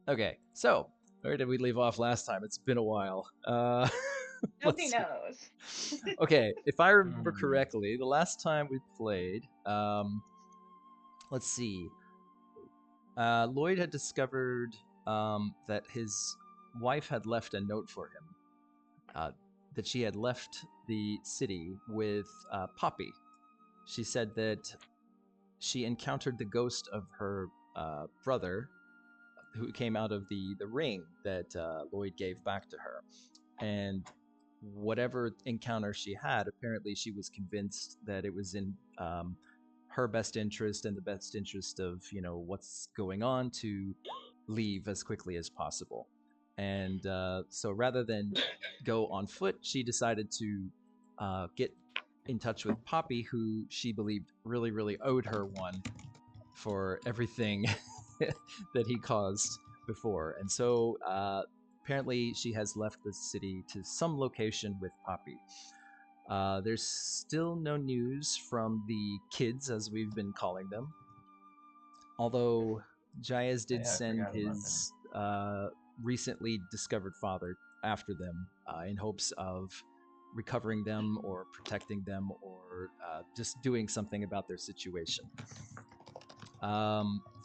Okay, so where did we leave off last time? It's been a while. Nobody Let's see. knows. Okay, if I remember Hmm. correctly, the last time we played, let's see. Lloyd had discovered that his wife had left a note for him. That she had left the city with Poppy. She said that she encountered the ghost of her brother, who came out of the ring that Lloyd gave back to her, and whatever encounter she had, apparently she was convinced that it was in her best interest and the best interest of what's going on to leave as quickly as possible. And so rather than go on foot, she decided to get in touch with Poppy, who she believed really owed her one for everything that he caused before. And so apparently she has left the city to some location with Poppy. There's still no news from the kids, as we've been calling them. Although Jaez did Yeah, I send forgot about them. his recently discovered father after them in hopes of recovering them or protecting them or just doing something about their situation.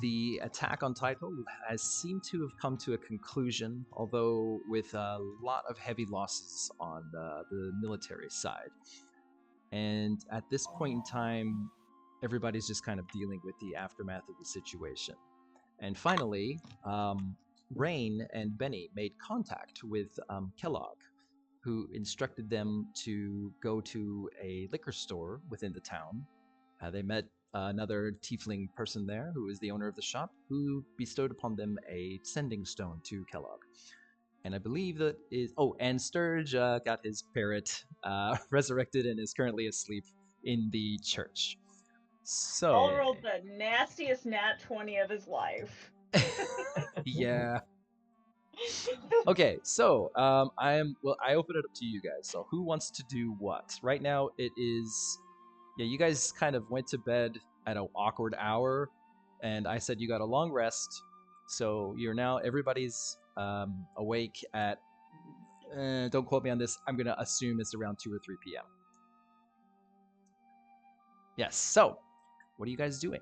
The attack on Title has seemed to have come to a conclusion, although with a lot of heavy losses on the military side. And at this point in time, everybody's just kind of dealing with the aftermath of the situation. And finally, Rain and Benny made contact with Kellogg, who instructed them to go to a liquor store within the town. They met another tiefling person there who is the owner of the shop, who bestowed upon them a sending stone to Kellogg. And I believe that is. Oh, and Sturge got his parrot resurrected and is currently asleep in the church. Paul So, rolled the nastiest nat 20 of his life. yeah. Okay, so I open it up to you guys. So who wants to do what? Right now it is yeah, you guys kind of went to bed at an awkward hour, and I said you got a long rest, so you're now everybody's awake at. Don't quote me on this. I'm gonna assume it's around 2 or 3 p.m. Yes. So, what are you guys doing?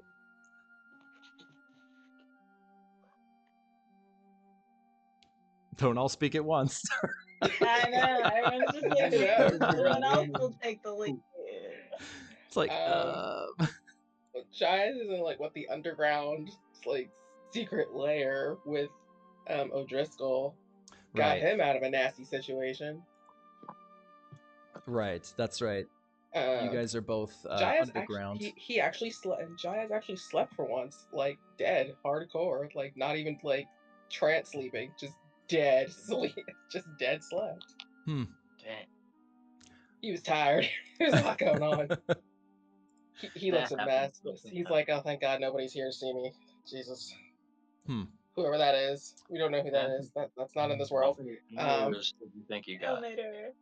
Don't all speak at once. I know. Everyone's just like, someone else will take the lead. It's like, Jaez is in like what the underground like secret lair with O'Drisscol. Got right, him out of a nasty situation. right. That's right. You guys are both Jaez underground. he actually slept. Jaez actually slept for once, like dead, hardcore, like not even like trance sleeping, just dead sleep, just dead slept. Hmm. Dang. He was tired. There's a lot going on. He looks a That mess. happens He's sometimes. like, oh, thank God nobody's here to see me. Jesus. Hmm. Whoever that is, we don't know who that is. That's not in this How world. many hours do you think you got? Elevator.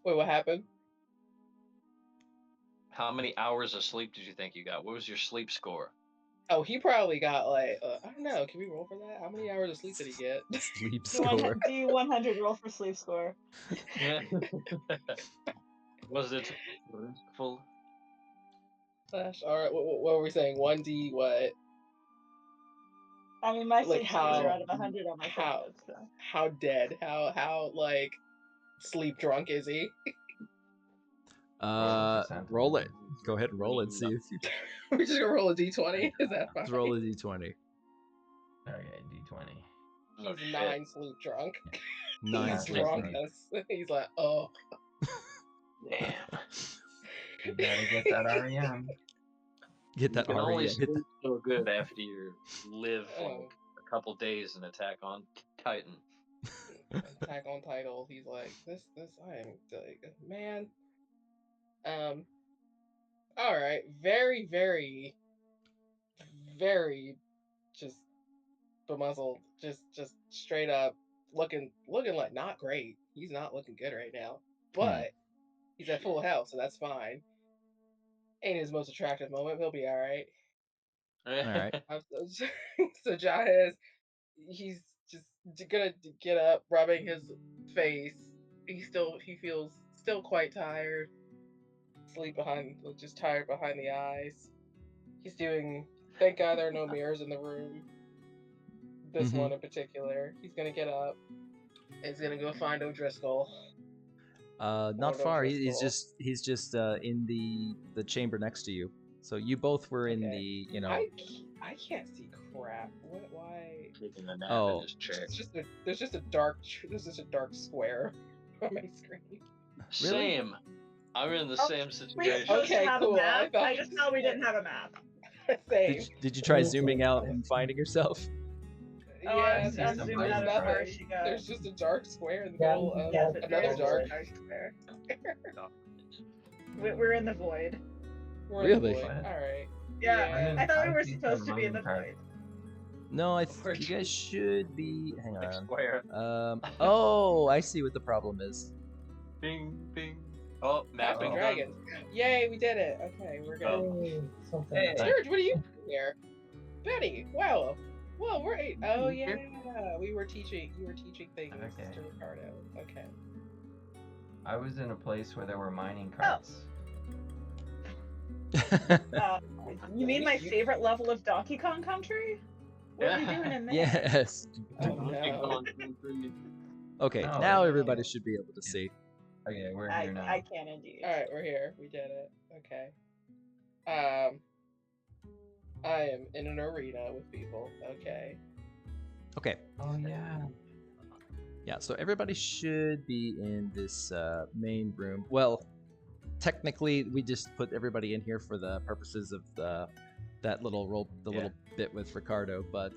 Wait, what happened? How many hours of sleep did you think you got? What was your sleep score? Oh, he probably got like I don't know. Can we roll for that? How many hours of sleep did he get? Sleep score. D100 roll for sleep score. Was it full? Gosh, all right. What were we saying? 1D what? I mean, my Like sleep scores are how out of 100 on my how tablet, so. how dead? How like sleep drunk is he? Roll it. Go ahead and roll it. See if you We're just gonna roll a D20. Is that fine? let's roll a d20. Okay, D20. He's Oh, shit. 9 sleep drunk. 9 He's sleep drunk. drunk. He's like, oh. Damn. You gotta get that REM. Get You that can only REM. Hit sleep so good after you live Oh. like a couple days in Attack on Titan. Attack on Title. He's like, this I am like, man. All right, very just bemuzzled, just straight up looking like not great. He's not looking good right now, but he's at full health, so that's fine. Ain't his most attractive moment. He'll be all right. All right. So Jaez he's just gonna get up, rubbing his face. He feels still quite tired. Sleep behind, just tired behind the eyes. He's doing. Thank God there are no mirrors in the room. This one in particular. He's gonna get up. And he's gonna go find O'Driscoll. Not Lord far. O'Driscoll. He's just in the chamber next to you. So you both were in Okay. the I can't see crap. What? Why? Taking a nap Oh. in his chair. There's just a dark square on my screen. Same. I'm in the same We situation. supposed to Okay, have cool. a map. I I just thought we didn't have a map. Same. Did you try zooming out and finding yourself? Oh, Yeah, I'm there's zooming somebody out of nothing. where she goes. There's just a dark square in the Yeah, middle of yeah, another There's dark a dark square. We're in the void. We're in the Really? void. All right. Yeah, I thought we were see supposed to some be in the moving void. No, Where'd you you- guys should be. Hang on. Square. Oh, I see what the problem is. Bing, bing. Oh, Map mapping and done. dragons. Yay, we did it. Okay, we're good. Hey, something. Hey. George, what are you doing here? Betty, wow. Well, we're oh yeah, Yep. we were teaching. You were teaching things Okay. to Ricardo. Okay. I was in a place where there were mining carts. Uh, you mean my favorite level of Donkey Kong Country? What are you doing in there? Yes. Oh no. Okay, No, now no. everybody should be able to see. Okay, we're I here now. can indeed. All right, we're here. We did it. Okay. I am in an arena with people. Okay. Okay. Oh yeah. Yeah, so everybody should be in this main room. Well, technically, we just put everybody in here for the purposes of that little little bit with Ricardo, but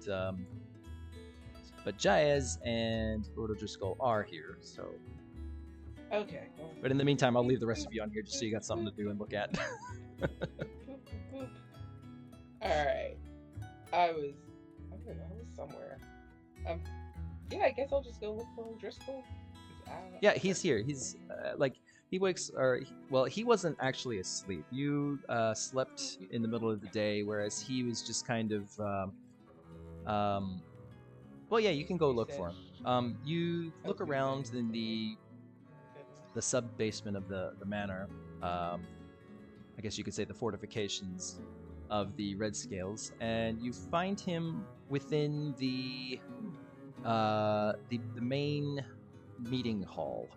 Jaez and Lord O'Drisscol are here. So, Okay. but in the meantime, I'll leave the rest of you on here just so you got something to do and look at. All right. I was somewhere. Yeah, I guess I'll just go look for O'Driscoll. Yeah, he's here. He's he wakes he wasn't actually asleep. You slept in the middle of the day, whereas he was just kind of well, yeah, you can go look for him. You look around in the sub basement of the manor. I guess you could say the fortifications of the Red Scales, and you find him within the main meeting hall.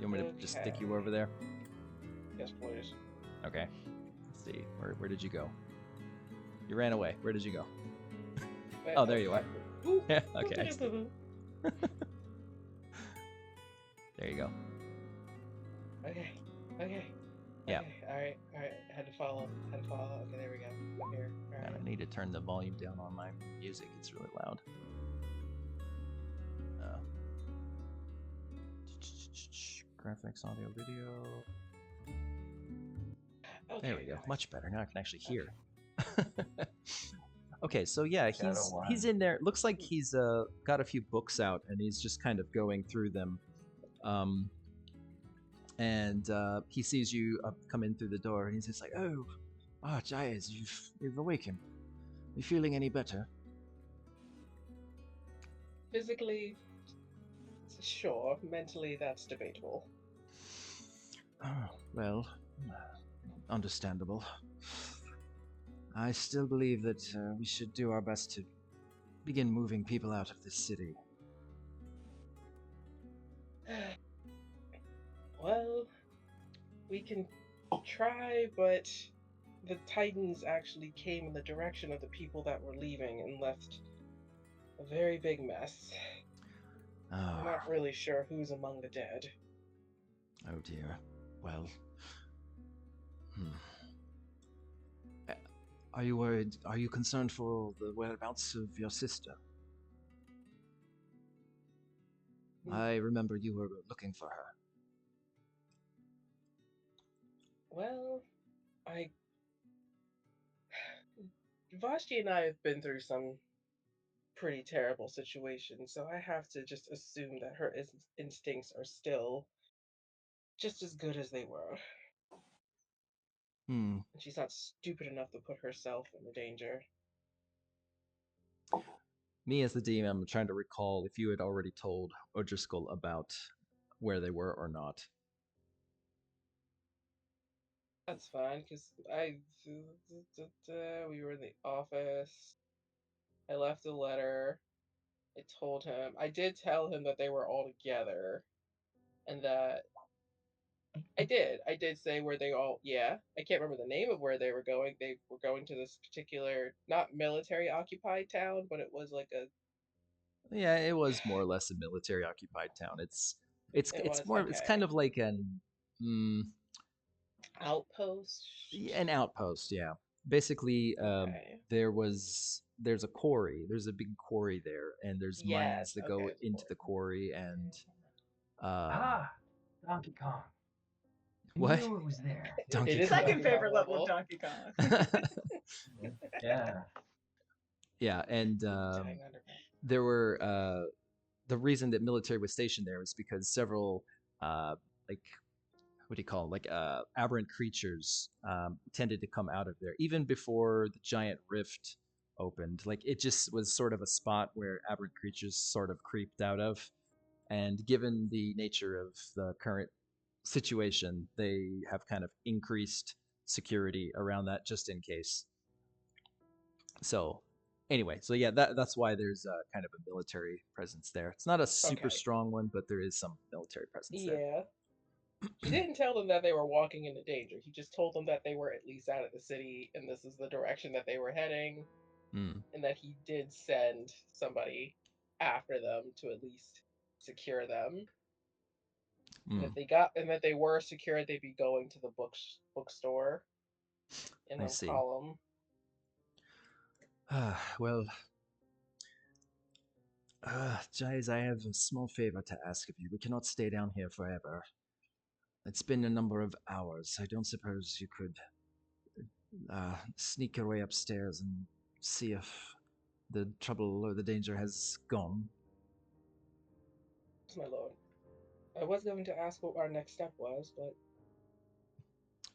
You want me to just stick you over there? Yes, please. Okay. Let's see. Where did you go? You ran away. Where did you go? Oh, there you are. Yeah. Okay. I see. There you go. Okay. Okay. Yeah. Okay. All right. Had to follow. Okay, there we go. I'm here. All right. I need to turn the volume down on my music. It's really loud. Graphics, audio, video. Okay, There we go. guys. Much better. Now I can actually hear. Okay, so yeah, Shadow he's one. in there. Looks like he's got a few books out and he's just kind of going through them. And he sees you come in through the door and he's just like, "Oh, Jaez, you've awakened. Are you feeling any better?" Physically, sure. Mentally, that's debatable. Oh, well, understandable. I still believe that we should do our best to begin moving people out of this city. Well, we can try, but the Titans actually came in the direction of the people that were leaving and left a very big mess. I'm Oh, not really sure who's among the dead. oh dear. Well, Are you worried? Are you concerned for the whereabouts of your sister? I remember you were looking for her. Well, Vashti and I have been through some pretty terrible situations, so I have to just assume that her instincts are still just as good as they were. Hmm. And she's not stupid enough to put herself in danger. Me as the DM, I'm trying to recall if you had already told O'Drisscol about where they were or not. That's fine, because we were in the office. I left a letter. I told him. I did tell him that they were all together, and that I did. I did say where they all. Yeah, I can't remember the name of where they were going. They were going to this particular, not military occupied town, but it was like a. Yeah, it was more or less a military occupied town. It was It's kind okay. of like mm, Outpost. an outpost. Yeah, basically, Okay. there's a quarry. There's a big quarry there, and there's mines Yes. that Okay. go It's into the quarry. And Ah, Donkey Kong. I what? knew it was there. Donkey It is Kong. Second Donkey Kong favorite level of Donkey Kong. Yeah. Yeah, and Dying underground. there were the reason that military was stationed there was because several like what do you call them? Like aberrant creatures tended to come out of there even before the giant rift opened. Like it just was sort of a spot where aberrant creatures sort of creeped out of, and given the nature of the current situation, they have kind of increased security around that just in case. So anyway, so yeah, that's why there's kind of a military presence there. It's not a super Okay. strong one, but there is some military presence there. Yeah. He didn't tell them that they were walking into danger. He just told them that they were at least out of the city and this is the direction that they were heading, Mm. and that he did send somebody after them to at least secure them. And Mm. if they were secured, they'd be going to the bookstore in I a see. column. Well, Jaez, I have a small favor to ask of you. We cannot stay down here forever. It's been a number of hours. I don't suppose you could sneak your way upstairs and see if the trouble or the danger has gone. My lord. I was going to ask what our next step was, but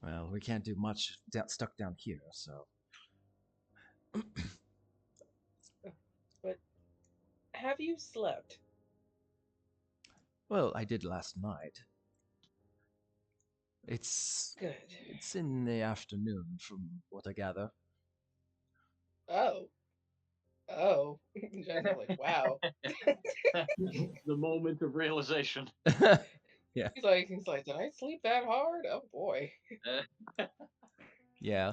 Well, we can't do much stuck down here, so. but have you slept? Well, I did last night. It's Good. it's in the afternoon, from what I gather. Oh. Oh. Jen's like, wow. The moment of realization. Yeah. He's like, did I sleep that hard? Oh boy. Yeah.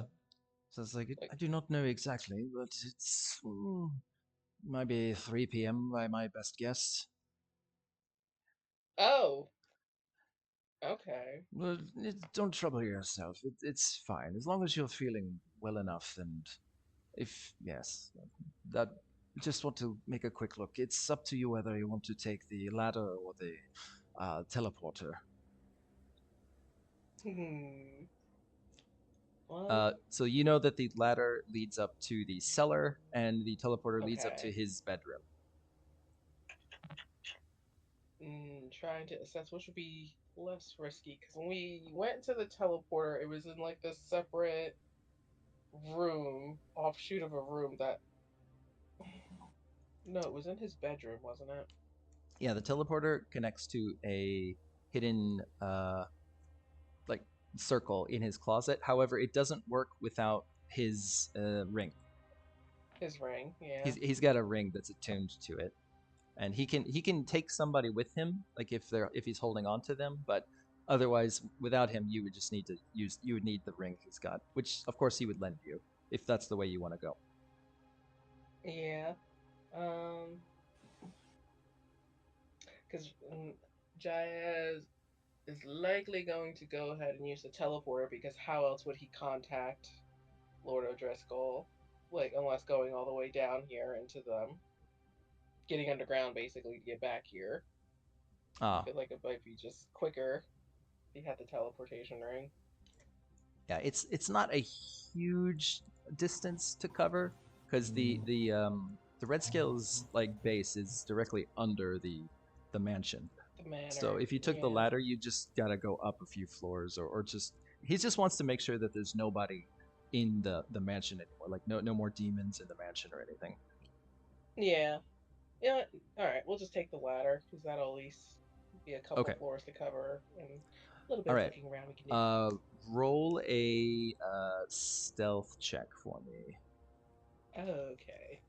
So it's like, I do not know exactly, but it's maybe 3 p.m. by my best guess. Oh. Okay. Well, don't trouble yourself. It's fine. As long as you're feeling well enough, and if, yes, that, just want to make a quick look. It's up to you whether you want to take the ladder or the teleporter. Well, So you know that the ladder leads up to the cellar, and the teleporter leads up to okay. his bedroom. Trying to assess what should be less risky, because when we went to the teleporter, it was in like this separate room, offshoot of a room that. No, it was in his bedroom, wasn't it? Yeah, the teleporter connects to a hidden like circle in his closet. However, it doesn't work without his ring. His ring, yeah. He's got a ring that's attuned to it, and he can take somebody with him, like if he's holding on to them. But otherwise, without him, you would just need to you would need the ring he's got, which of course he would lend you if that's the way you want to go. Yeah. Because Jaez is likely going to go ahead and use the teleporter, because how else would he contact Lord O'Drisscol? Like, unless going all the way down here into them. Getting underground, basically, to get back here. I feel like it might be just quicker if he had the teleportation ring. Yeah, it's not a huge distance to cover, because the Red Scale's like base is directly under the mansion. The manor. So if you took the ladder, you just gotta go up a few floors, or just he just wants to make sure that there's nobody in the mansion anymore, like no more demons in the mansion or anything. Yeah. You know what? All right, we'll just take the ladder because that'll at least be a couple Okay. floors to cover and a little bit All of right. looking around we can do. Roll a stealth check for me. Okay.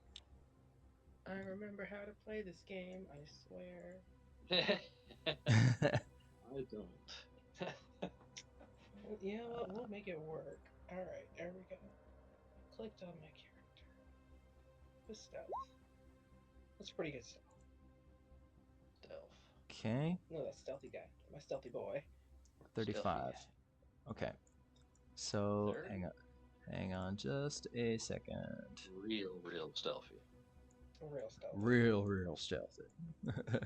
I remember how to play this game, I swear. I don't. You know what? We'll make it work. Alright, there we go. Clicked on my character. The stealth. That's pretty good stuff. Stealth. Okay. No, that's stealthy guy. My stealthy boy. 35. Stealthy. Okay. So 30? hang on just a second. Real stealthy. Real stealthy. Real stealthy.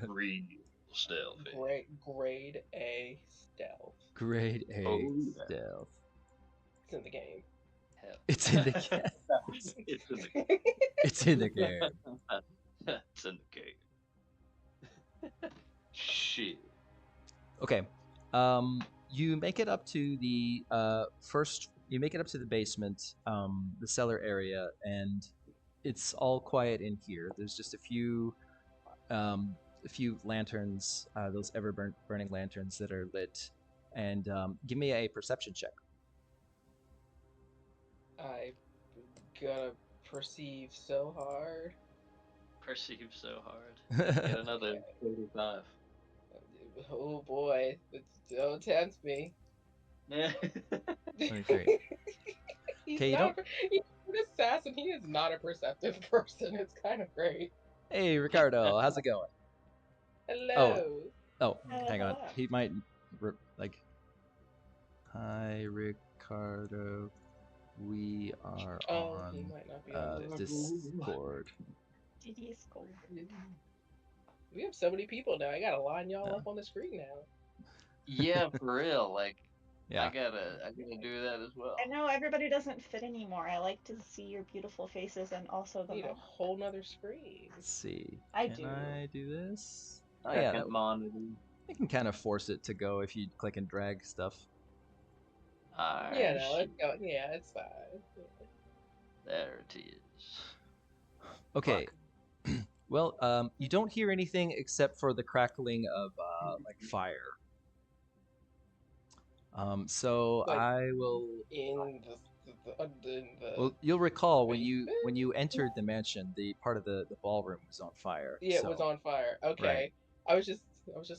Real stealthy. Grade A stealth. Grade A Oh, yeah. stealth. It's in the game. Hell. It's in the game. It's in the It's in the game. It's in the game. Shit. Okay. You make it up to the first. You make it up to the basement, the cellar area, and it's all quiet in here. There's just a few lanterns, those burning lanterns that are lit. And give me a perception check. I gotta perceive so hard. Perceive so hard. Get another 35. Oh boy, don't tempt me. 23. He's Okay, you not he's an assassin. He is not a perceptive person. It's kind of great. Hey, Ricardo, how's it going? Hello. Oh, hang on. hello. He might Hi, Ricardo. We are Oh, he on might not be on this. Discord. Discord. We have so many people now. I gotta line y'all up on the screen now. Yeah, for real. Like, Yeah. I gotta do that as well. I know everybody doesn't fit anymore. I like to see your beautiful faces and also the Need a map. whole nother screen. Let's see. I Can do. I do this? Oh, I yeah, can't monitor. you can kind of force it to go if you click and drag stuff. Yeah, no, let's go. Yeah, it's fine. There it is. Okay. Well, you don't hear anything except for the crackling of like fire. So Like, I will. In the Well, you'll recall when basement? you entered the mansion, the part of the ballroom was on fire. Yeah, so- it was on fire. Okay. Right. I was just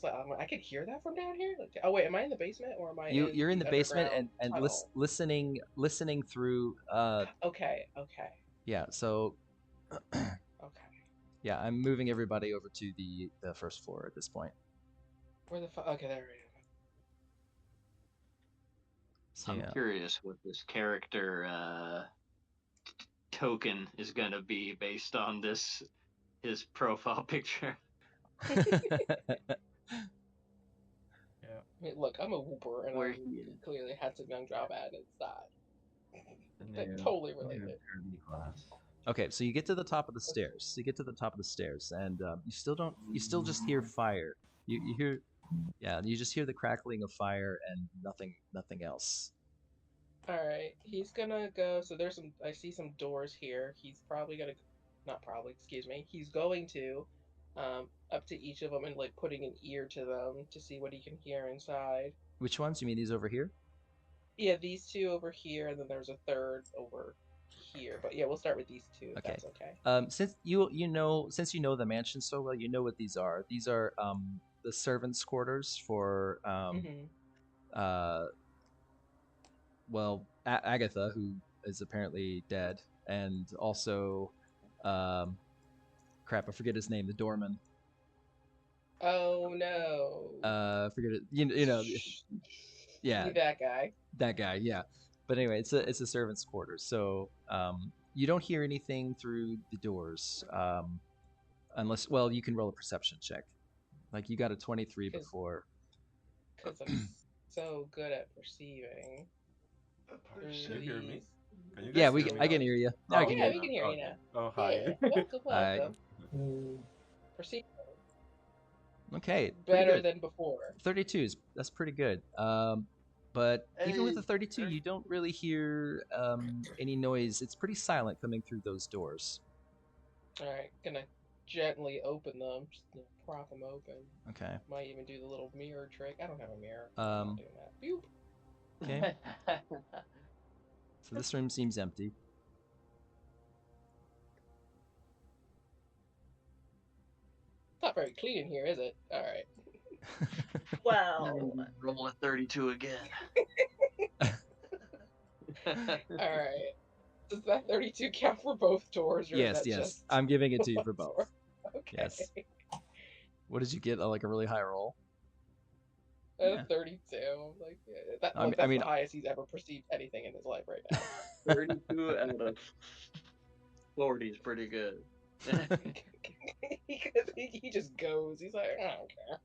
like, I can hear that from down here. Like, oh wait, am I in the basement or am I? You're in the basement and underground tunnel? listening through. Okay. Yeah. So Okay. yeah, I'm moving everybody over to the first floor at this point. Where the fuck? Okay, there we go. So, I'm yeah. curious what this character token is gonna be based on his profile picture. Yeah. I mean, look, I'm a whooper, and Where I'm he is. clearly handsome young job ad. It's not. The They're new- totally new related. derby class. Okay, so you get to the top of the stairs. You get to the top of the stairs, and you still just hear fire. You hear, yeah, you just hear the crackling of fire and nothing else. All right, he's gonna go. So I see some doors here. He's probably gonna, not probably, excuse me. He's going to, up to each of them and like putting an ear to them to see what he can hear inside. Which ones? You mean these over here? Yeah, these two over here, and then there's a third over here. But yeah, we'll start with these two. If Okay. That's okay. Since you know the mansion so well, you know what these are. These are the servants' quarters for well, Agatha, who is apparently dead, and also crap, I forget his name, the doorman. Oh no. Forget it. You know, yeah, That guy. yeah. But anyway, it's a servants' quarters, so you don't hear anything through the doors, unless you can roll a perception check. Like you got a 23 before. Because I'm so good at perceiving. Can you hear me? Can you Yeah, guys hear me I now? can hear you. Oh, I can hear we you. can hear you Okay. now. Oh, hi. Yeah, welcome. Hi. Perceive Okay, pretty better good. than before. 32s, that's pretty good. But even with the Hey, 32, you don't really hear any noise. It's pretty silent coming through those doors. All right, gonna gently open them, just prop them open. Okay. Might even do the little mirror trick. I don't have a mirror. I'm not doing that. Boop. Okay. So this room seems empty. Not very clean in here, is it? All right. Well, Roll a 32 again. All right. Does that 32 count for both doors, or is Yes, that yes. just I'm giving it to you one for both. door? Okay. Yes. What did you get? Like a really high roll? 32. Like that, I that's mean- the highest he's ever perceived anything in his life right now. 32 out of 40 is pretty good. he just goes. He's like, I don't care.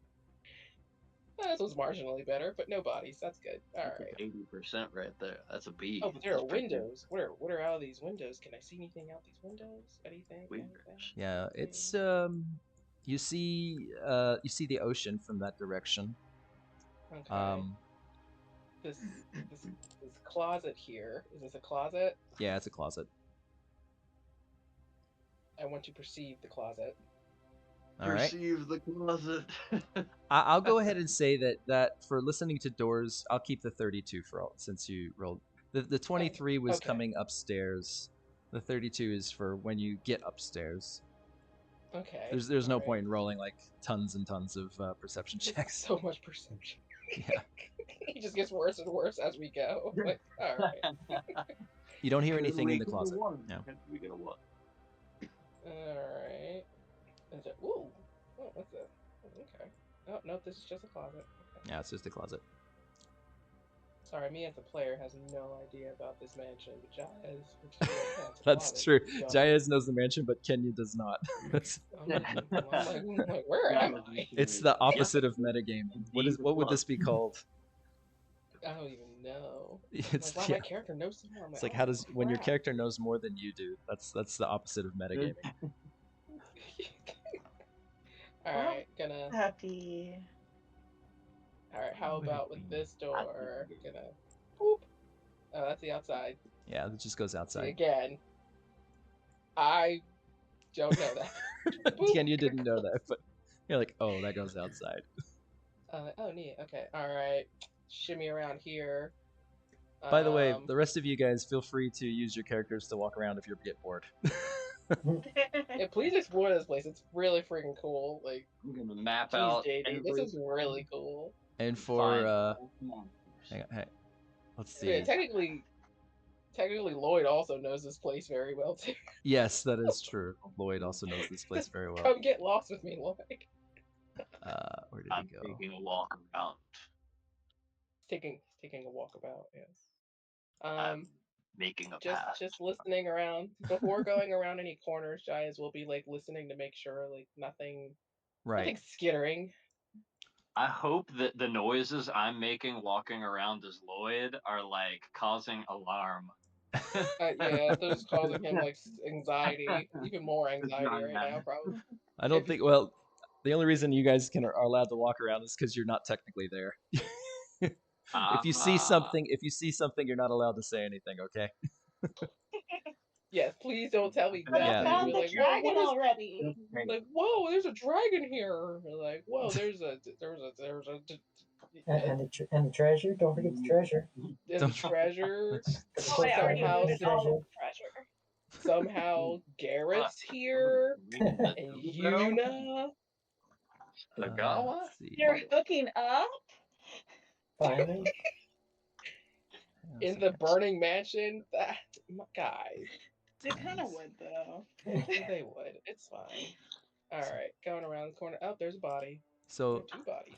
This was marginally better, but no bodies. That's good. All right. 80% right there. That's a B. Oh, but there That's are pretty good. windows. What are all these windows? Can I see anything out these windows? Anything? Windows. Yeah, it's you see the ocean from that direction. Okay. This closet here. Is this a closet? Yeah, it's a closet. I want to perceive the closet. All right. Perceive the closet. I'll go ahead and say that for listening to doors, I'll keep the 32 for all, since you rolled. The 23 was Okay. coming upstairs. The 32 is for when you get upstairs. Okay. There's no alright. point in rolling like tons and tons of perception It's checks. so much perception. Yeah. He just gets worse and worse as we go. Like, all right. You don't hear anything We in the get a closet. one. No. We get a one. Alright. Is it? Ooh. Oh, what's that? Okay. Oh, no, this is just a closet. Okay. Yeah, it's just a closet. Sorry, me as a player has no idea about this mansion, but Jaez, which is a That's closet, true. does. Jaez knows the mansion, but Kenya does not. I'm like, where am I? It's the opposite of metagaming. What would this be called? I don't even know. It's Like, wow, yeah. my character knows something. I'm It's like, like how oh, does when your crap. character knows more than you do? That's the opposite of metagaming. Alright, gonna. happy. Alright, how Would it about with be this door? happy? Gonna. Boop. Oh, that's the outside. Yeah, it just goes See, outside. again. I don't know that. Boop. Kenya didn't know that, but you're like, oh, that goes outside. Oh, neat. Okay. Alright. Shimmy around here. By the way, the rest of you guys feel free to use your characters to walk around if you get bored. Yeah, please explore this place. It's really freaking cool. Like, I'm gonna map geez, out. JD, this is really cool. And for hang on, hey, let's I mean, see. technically, Lloyd also knows this place very well too. Yes, that is true. Lloyd also knows this place very well. Come get lost with me, Lloyd. Where did I'm he go? taking a walk around. Taking a walkabout. Yes. I'm making a pass. Just listening around before going around any corners. Jaez will be like listening to make sure like nothing Right. skittering. I hope that the noises I'm making walking around as Lloyd are like causing alarm. Yeah, they're just causing him like anxiety, even more anxiety right now, probably. I don't think. Well, the only reason you guys are allowed to walk around is because you're not technically there. If you see something, you're not allowed to say anything. Okay. Yes, please don't tell me But Yeah. I nothing. found Be the like, dragon what is already. like, whoa, there's a dragon here. Or like, whoa, there's a And the treasure. Don't forget the treasure. there's a treasure. Oh, I already Somehow, looted all of the treasure. somehow Garrett's here and Yuna. Nagawa? Let's see. You're hooking up? Finally. In the burning mansion. That guys, They kind of would, though. they would. It's fine. All right, going around the corner. Oh, there's a body. So, There are two bodies.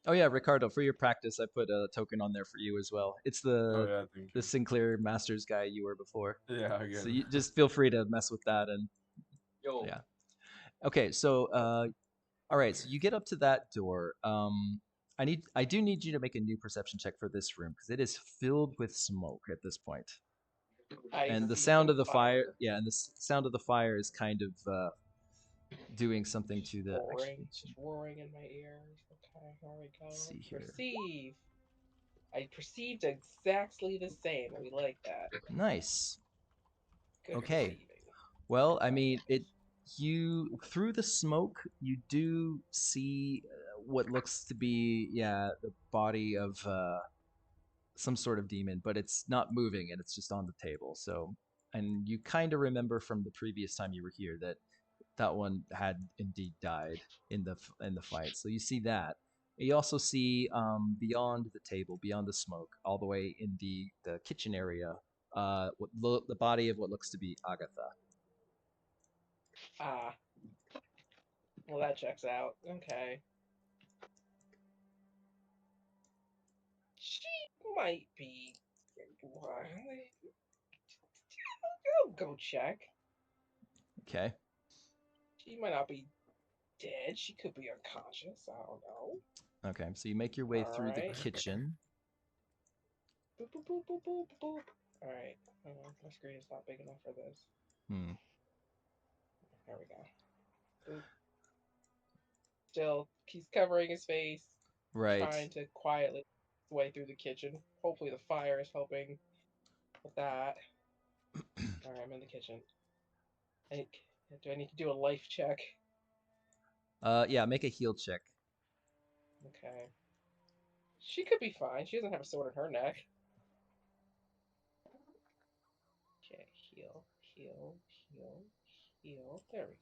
oh yeah, Ricardo, for your practice, I put a token on there for you as well. It's Oh yeah, thank the you. Sinclair Masters guy you were before. Yeah, I get So it. you just feel free to mess with that and Yo. yeah. Okay, so all right, so you get up to that door. I do need you to make a new perception check for this room because it is filled with smoke at this point. And the sound of the fire, yeah, and the sound of the fire is kind of doing something to the. roaring, just roaring in my ears. Okay, here we go. Let's see here. Perceive. I perceived exactly the same. We like that. Nice. Good Okay. perceiving. Well, I mean, you through the smoke, you do see what looks to be the body of some sort of demon, but it's not moving and it's just on the table. So, and you kind of remember from the previous time you were here that that one had indeed died in the fight. So you see that. You also see beyond the table, beyond the smoke, all the way in the kitchen area, the body of what looks to be Agatha. Ah, well, that checks out. Okay. She might be. I'll go check. Okay. She might not be dead. She could be unconscious. I don't know. Okay. So you make your way through the Alright. kitchen. Boop, boop, boop, boop, boop, boop. Alright. My screen is not big enough for this. There we go. Boop. Still, he's covering his face, Right. trying to quietly his way through the kitchen. Hopefully the fire is helping with that. Alright, I'm in the kitchen. Do I need to do a life check? Yeah. Make a heal check. Okay. She could be fine. She doesn't have a sword in her neck. Okay, heal, heal, heal, heal. There we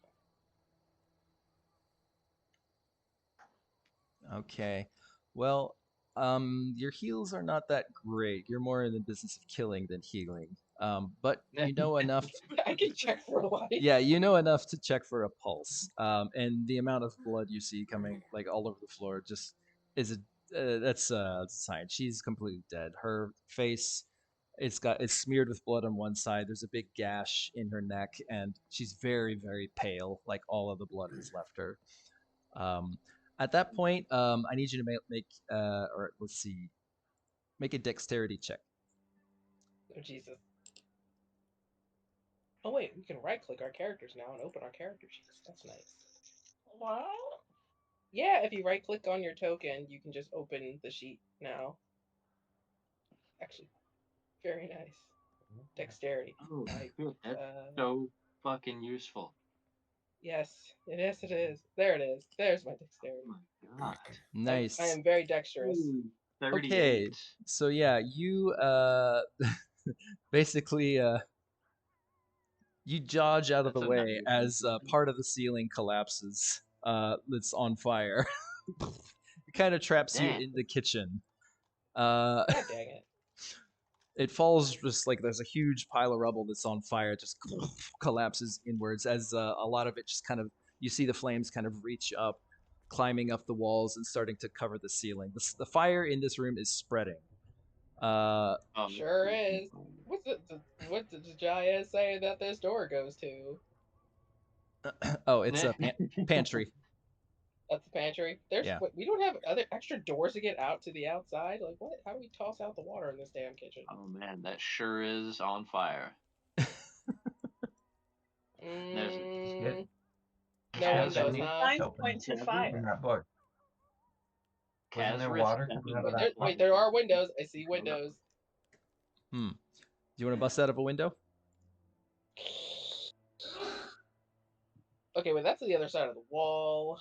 go. Okay. Well, your heals are not that great. You're more in the business of killing than healing. But you know enough. I can check for life. Yeah, you know enough to check for a pulse. And the amount of blood you see coming like all over the floor just is that's a sign. She's completely dead. Her face, it's smeared with blood on one side. There's a big gash in her neck, and she's very, very pale. Like all of the blood has left her. At that point, I need you to make or let's see, make a dexterity check. Oh, Jesus. Oh, wait, we can right-click our characters now and open our character sheets. That's nice. What? Yeah, if you right-click on your token, you can just open the sheet now. Actually, very nice. Dexterity. Oh, Right. that's so fucking useful. Yes, it is. There it is. There's my dexterity. Oh my god. Nice. I am very dexterous. Ooh, 38. Okay, so yeah, you basically you dodge out of That's the a way nutmeg. as part of the ceiling collapses. That's on fire. It kind of traps you Damn. in the kitchen. God dang it. It falls just like there's a huge pile of rubble that's on fire. It just collapses inwards as a lot of it just kind of, you see the flames kind of reach up, climbing up the walls and starting to cover the ceiling. The fire in this room is spreading. Sure is. What did Jaez say that this door goes to? Oh, it's a pantry. That's the pantry. Yeah. We don't have other extra doors to get out to the outside. Like what? How do we toss out the water in this damn kitchen? Oh man, that sure is on fire. There's No Has windows, any huh? Signs open point to in fire. that book? Wasn't there Kazris water stepping coming out of back. that Wait, there are windows. I see windows. Do you want to bust out of a window? Okay, well that's the other side of the wall.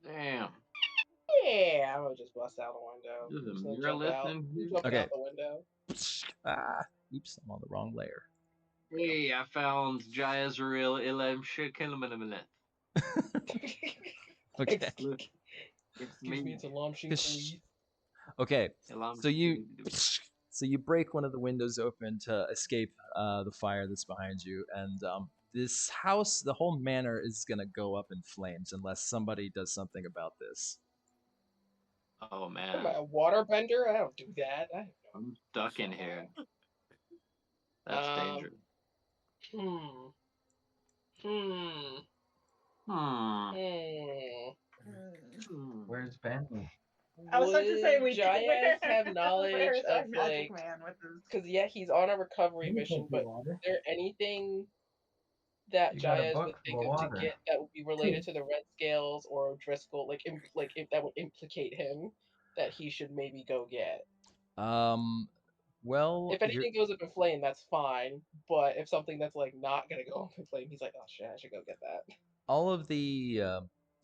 Damn. Yeah, I'm gonna just bust out the window. There's a Just gonna mirror jump out. listening here? Jumping Okay. out the window. Oops, I'm on the wrong layer. Hey, I found Jaez real Elam Shikilmanamlet. Okay. Look, it's Excuse me, me. it's a long sheet, please. Okay. Elam So you break one of the windows open to escape the fire that's behind you, and this house, the whole manor, is gonna go up in flames unless somebody does something about this. Oh Am man, I a waterbender? I don't do that. I'm stuck in here. That's dangerous. Hmm. Where's Benny? I was about to say, Would Jaez have knowledge where's our of magic like? man with his? Because yeah, he's on a recovery You mission, can't but do water. is there anything that You got a Jaez book would think full of of to water. get that would be related to the Red Scales or O'Drisscol, like if that would implicate him, that he should maybe go get? Well, If anything goes up in flame, that's fine. But if something that's like not gonna go up in flame, he's like, oh shit, I should go get that. all of the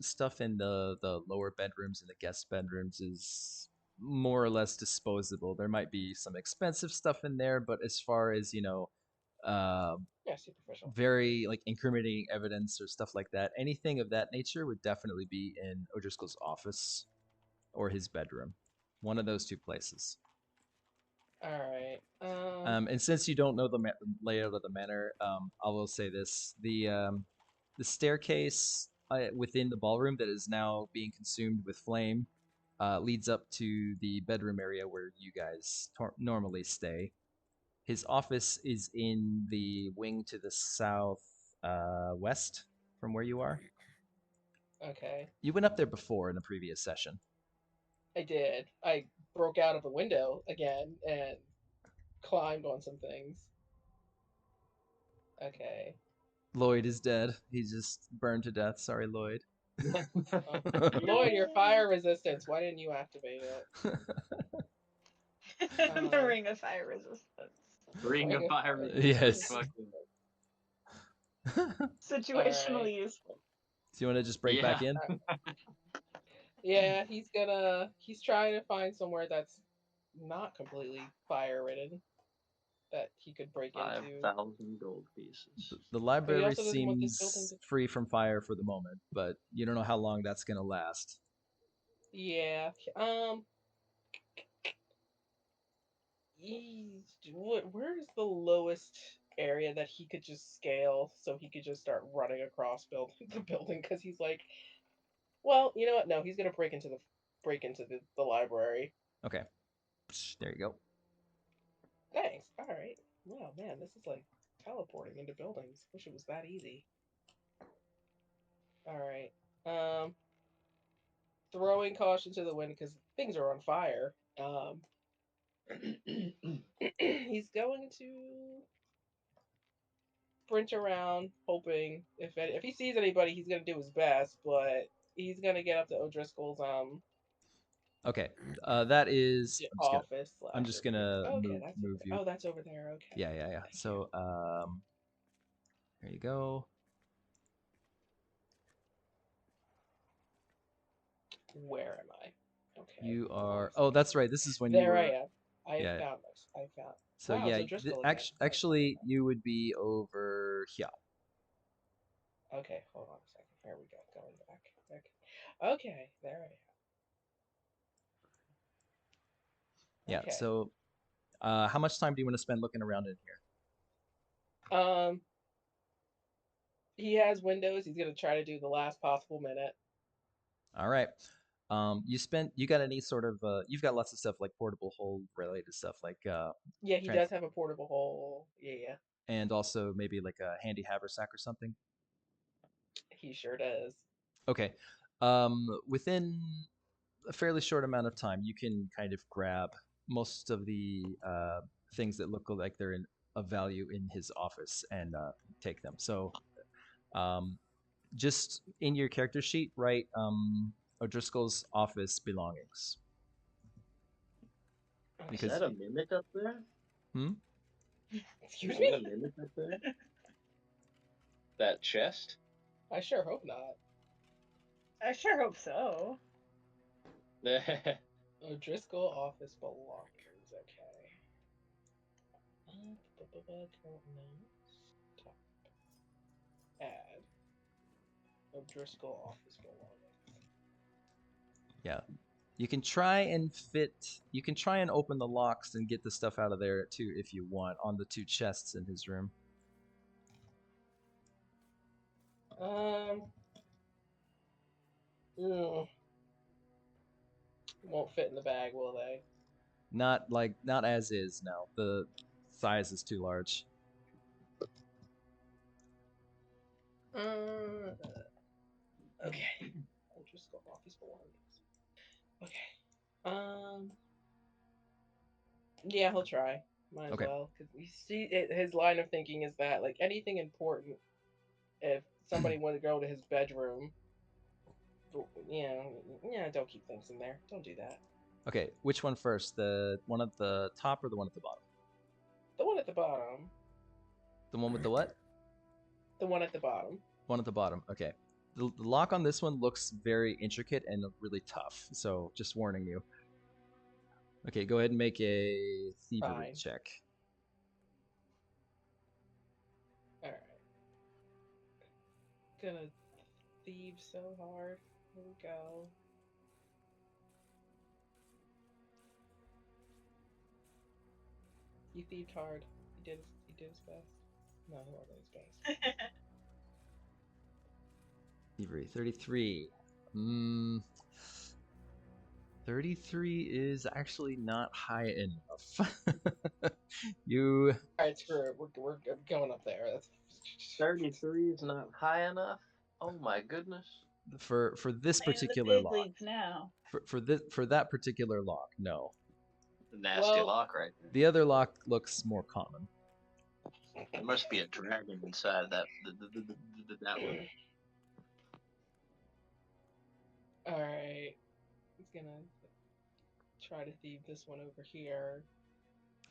stuff in the lower bedrooms and the guest bedrooms is more or less disposable. There might be some expensive stuff in there, but as far as uh, Yeah, superficial. very like incriminating evidence or stuff like that, anything of that nature would definitely be in O'Driscoll's office or his bedroom, one of those two places. All right. And since you don't know the layout of the manor, I will say this: the staircase within the ballroom that is now being consumed with flame leads up to the bedroom area where you guys normally stay. His office is in the wing to the south west from where you are. Okay. You went up there before in a previous session. I did. I broke out of a window again and climbed on some things. Okay. Lloyd is dead. He's just burned to death. Sorry, Lloyd. Lloyd, your fire resistance. Why didn't you activate it? The ring of fire resistance. Ring of fire. Yes. Situationally Alright. useful. Do you want to just break back in? Yeah, he's trying to find somewhere that's not completely fire ridden that he could break into. 5,000 gold pieces. The library also doesn't want this building seems to- free from fire for the moment, but you don't know how long that's going to last. Yeah. Where's the lowest area that he could just scale so he could just start running across the building? Because he's like, well, you know what? No, he's gonna break into the library. Okay. There you go. Thanks. All right. Wow, man, this is like teleporting into buildings. Wish it was that easy. All right. Throwing caution to the wind because things are on fire. He's going to sprint around, hoping if he sees anybody, he's gonna do his best, but he's gonna get up to O'Driscoll's Okay. That is. office. I'm just gonna okay, that's move you. Oh, that's over there. Okay. Yeah. Thank So there you go. Where am I? Okay. You are. Oh, that's right. This is when there you were. I am. I yeah. found this. I found. So wow, yeah, it's O'Driscoll again. actually, you would be over here. Okay, hold on a second. Here we go. Going back. Okay, there I am. Yeah. Okay. So, how much time do you want to spend looking around in here? He has windows. He's gonna try to do the last possible minute. All right. You got any sort of you've got lots of stuff like portable hold related stuff like Yeah, he does have a portable hole. Yeah. And also maybe like a handy haversack or something. He sure does. Okay. Within a fairly short amount of time, you can kind of grab most of the things that look like they're of value in his office and take them. So, just in your character sheet, write O'Driscoll's office belongings. Is that a mimic up there? Excuse Is me? that a mimic up there? That chest? I sure hope not. I sure hope so. O'Driscoll office belongings. Okay. Top. Add. O'Driscoll office belongings. Yeah. You can try and open the locks and get the stuff out of there too if you want on the two chests in his room. Won't fit in the bag, will they? Not as is, no. The size is too large. Okay. I'll just go office belongings. Okay. Yeah, he'll try. Might as well, because you see, his line of thinking is that like anything important, if somebody wanted to go to his bedroom, don't keep things in there. Don't do that. Okay, which one first? The one at the top or the one at the bottom? The one at the bottom. The one with the what? The one at the bottom. One at the bottom. Okay. The lock on this one looks very intricate and really tough. So just warning you. Okay, go ahead and make a thievery Fine. check. Alright. Gonna thieve so hard. Here we go. He thieved hard. He did his best. No, he wasn't his best. Thievery 33. 33 is actually not high enough. You Alright, screw it. We're going up there. That's 33 is not high enough. Oh my goodness. for this Playing in the particular big lock. leagues now. For that particular lock, no. Nasty Well- lock right there. The other lock looks more common. There must be a dragon inside that that one. alright. He's gonna try to thieve this one over here.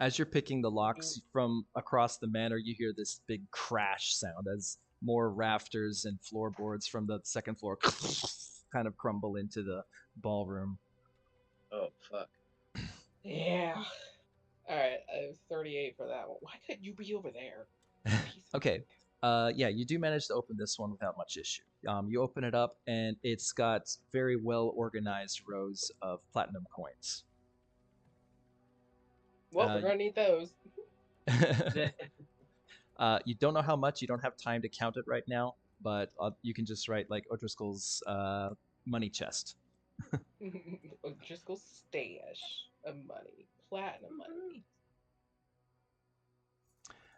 As you're picking the locks from across the manor, you hear this big crash sound as more rafters and floorboards from the second floor kind of crumble into the ballroom. Oh fuck. Yeah. Alright, I have 38 for that one. Why couldn't you be over there? Piece of- Okay. Yeah, you do manage to open this one without much issue. You open it up, and it's got very well organized rows of platinum coins. Well, we're gonna need those. You don't know how much. You don't have time to count it right now, but you can just write like O'Drisscol's money chest. O'Drisscol stash of money. Platinum money.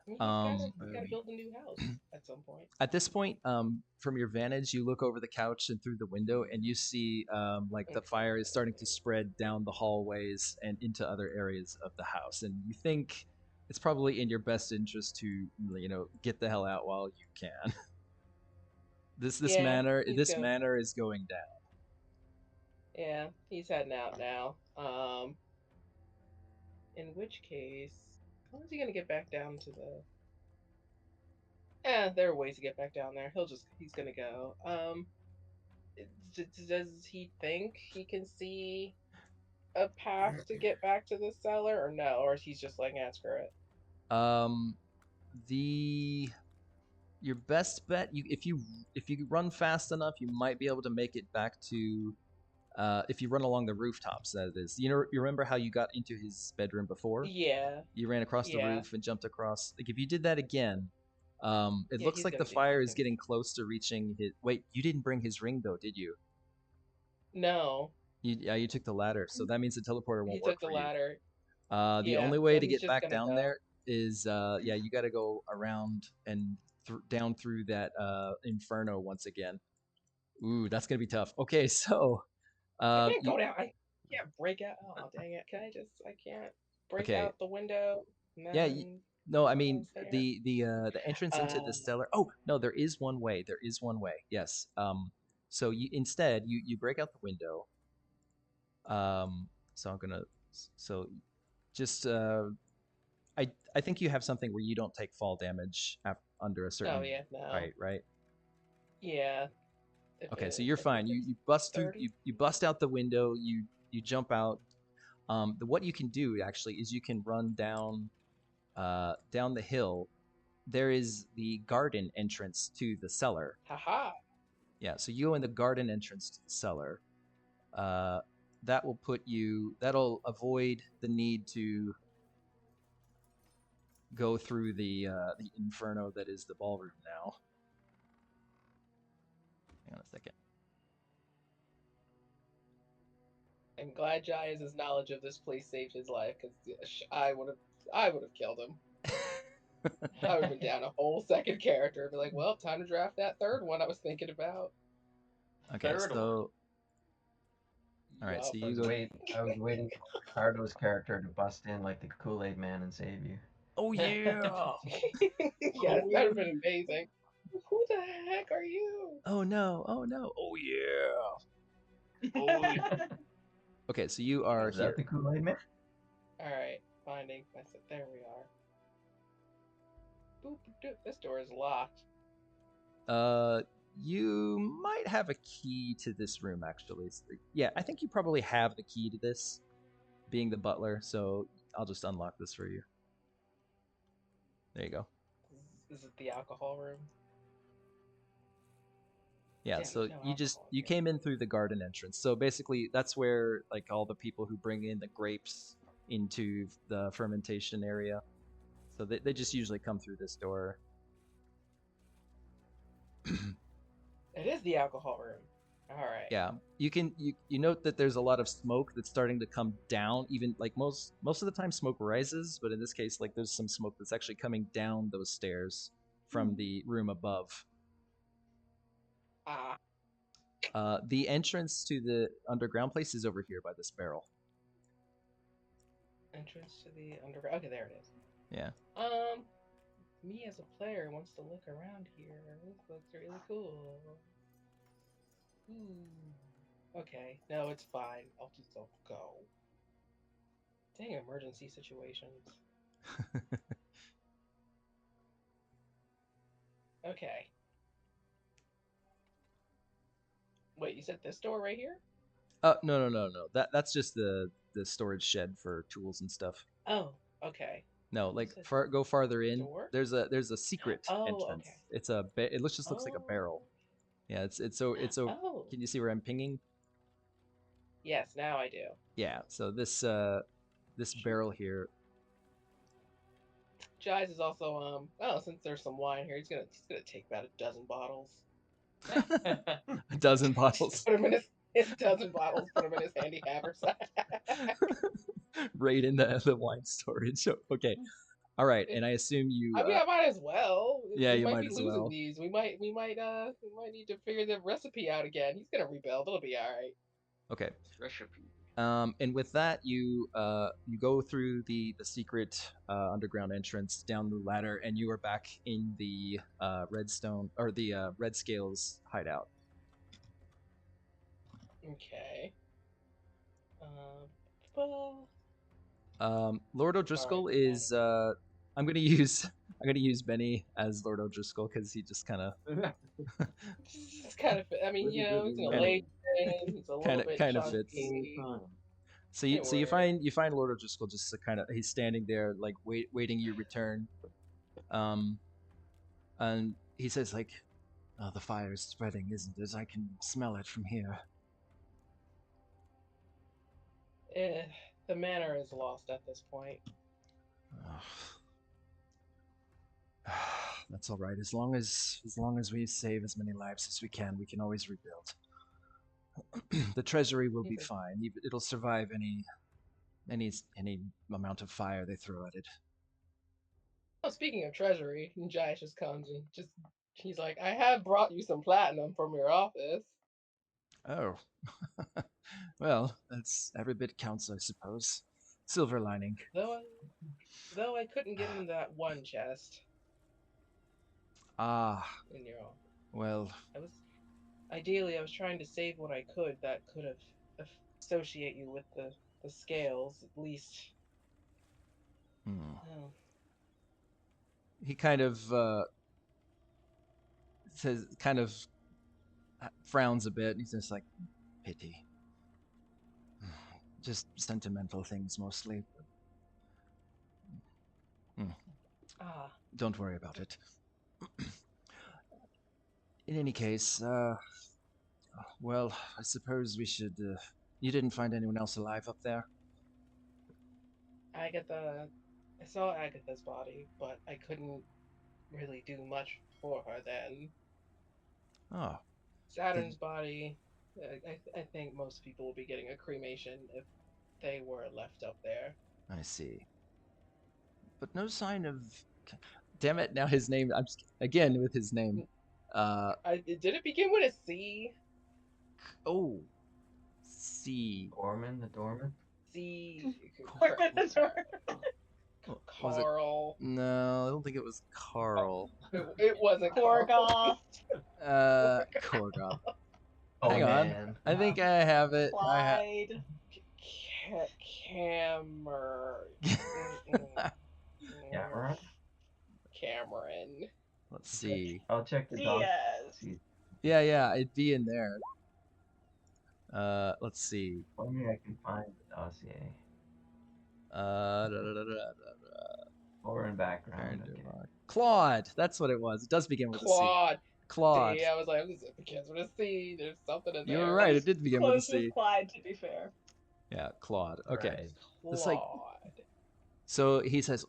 You gotta build a new house at some point. At this point, from your vantage, you look over the couch and through the window, and you see like the fire is starting to spread down the hallways and into other areas of the house. And you think it's probably in your best interest to, get the hell out while you can. This Yeah, manor he's this gonna- manor is going down. Yeah, he's heading out now. In which case, how is he gonna get back down to the? There are ways to get back down there. He's gonna go. Does he think he can see a path to get back to the cellar, or no? Or he's just like, screw it. Your best bet, if you run fast enough, you might be able to make it back to. If you run along the rooftops, that is. You remember how you got into his bedroom before? Yeah. You ran across the Yeah. roof and jumped across. Like if you did that again, it Yeah, looks he's like gonna the do fire that is thing. getting close to reaching his. Wait, you didn't bring his ring though, did you? No. You took the ladder, so that means the teleporter won't He work took the for you. ladder. The Yeah, only way so to he's get just back gonna down go. there is you got to go around and down through that inferno once again. Ooh, that's gonna be tough. Okay, so I can't go down. I can't break out. Oh, dang it. I can't break Okay. out the window. And Yeah, then no, I mean there. the entrance into the cellar. Oh no, there is one way. There is one way. Yes. So you break out the window. So I'm gonna just I think you have something where you don't take fall damage under a certain Oh, yeah, no. height, right? Yeah. Okay, so you're fine. You bust through. 30? You bust out the window. You jump out. What you can do actually is you can run down the hill. There is the garden entrance to the cellar. Haha. Yeah, so you go in the garden entrance to the cellar. That'll avoid the need to go through the inferno that is the ballroom now. Hang on a second. I'm glad Jaez's knowledge of this place saved his life, because I would have killed him. I would have been down a whole second character. Be like, well, time to draft that third one I was thinking about. Okay, Third so all right, Wow, so I you was, go. I was waiting for Ricardo's character to bust in like the Kool-Aid Man and save you. Oh yeah. Yes, that would have been amazing. Who the heck are you? Oh no. Oh no. Oh yeah. Holy Okay, so you are Is here. that the Kool-Aid Man? All right, finding. There we are. boop, doop. This door is locked. You might have a key to this room, actually. Yeah, I think you probably have the key to this, being the butler, so I'll just unlock this for you. There you go. Is it the alcohol room? Yeah, Damn, so there's no you alcohol you here. came in through the garden entrance. So basically, that's where like all the people who bring in the grapes into the fermentation area. So they just usually come through this door. It is the alcohol room. All right. Yeah, you note that there's a lot of smoke that's starting to come down. Even like most of the time, smoke rises, but in this case, like there's some smoke that's actually coming down those stairs from the room above. Ah, The entrance to the underground place is over here by this barrel. entrance to the underground. Okay, there it is. Yeah. Me as a player wants to look around here. This looks really cool. Okay, no, it's fine. I'll just go. Dang, emergency situations. Okay. Wait, you said this door right here? No. That's just the storage shed for tools and stuff. Oh, okay. No, You like said go farther in. door? There's a secret Oh, entrance. okay. It's it just looks like a barrel. Yeah, it's so Oh. Can you see where I'm pinging? Yes, now I do. Yeah, so this barrel here. Jaez is also oh, since there's some wine here, he's gonna take about a dozen bottles. A dozen bottles. Put him in his dozen bottles, put him in his handy haversack. Right in the wine storage. Okay. All right, and I assume you. I mean, I might as well. Yeah, we you might might be as losing well. these. We might need to figure the recipe out again. He's gonna rebuild. It'll be all right. Okay. Recipe. And with that, you go through the secret underground entrance down the ladder, and you are back in the redstone or the red scales hideout. Okay. Well, Lord O'Drisscol Alright, is I'm gonna use Benny as Lord O'Drisscol because he just kind of it's kind of. I mean, you know, he's in a Kinda- late thing. He's a little bit kind of fits. chunky. So Don't you worry. find Lord O'Drisscol just kind of he's standing there like waiting your return, and he says like, "Oh, the fire is spreading, isn't it? I can smell it from here." The manor is lost at this point. That's all right. As long as we save as many lives as we can always rebuild. The treasury will be fine. It'll survive any amount of fire they throw at it. Oh, speaking of treasury, Jaez just comes and he's like, I have brought you some platinum from your office. Oh. Well, that's every bit counts, I suppose. Silver lining. Though I couldn't get into that one chest Ah, in your office. well, I was trying to save what I could that could have associate you with the scales at least. Oh. he kind of frowns a bit, and he's just like, pity. Just sentimental things mostly. Ah. Don't worry about it. In any case, well, I suppose we should. You didn't find anyone else alive up there? I saw Agatha's body, but I couldn't really do much for her then. Oh. Saturn's body, I think most people will be getting a cremation if they were left up there. I see. But no sign of. Damn it! Now his name. I'm just, again with his name. Did it begin with a C? Oh. C. Orman, the doorman? C. Quick with the door. Was it? Carl. No, I don't think it was Carl. It wasn't Carl. Gorgoth. Korgoth. Oh, Hang on. man. I think I have it. Clyde. Cammer. Camera? Cameron. Let's see. I'll check the doc. Diaz. See. Yeah, it'd be in there. Let's see. Only I can find the dossier. Da, da, da, da, da. Or in background. Okay. Claude. That's what it was. It does begin with Claude. a C. Claude. See, I was like, it begins with a C. There's something in You there. were right. It did begin with a Close C. with Clyde, to be fair. Yeah, Claude. Okay. Right. It's like- Claude. So he says,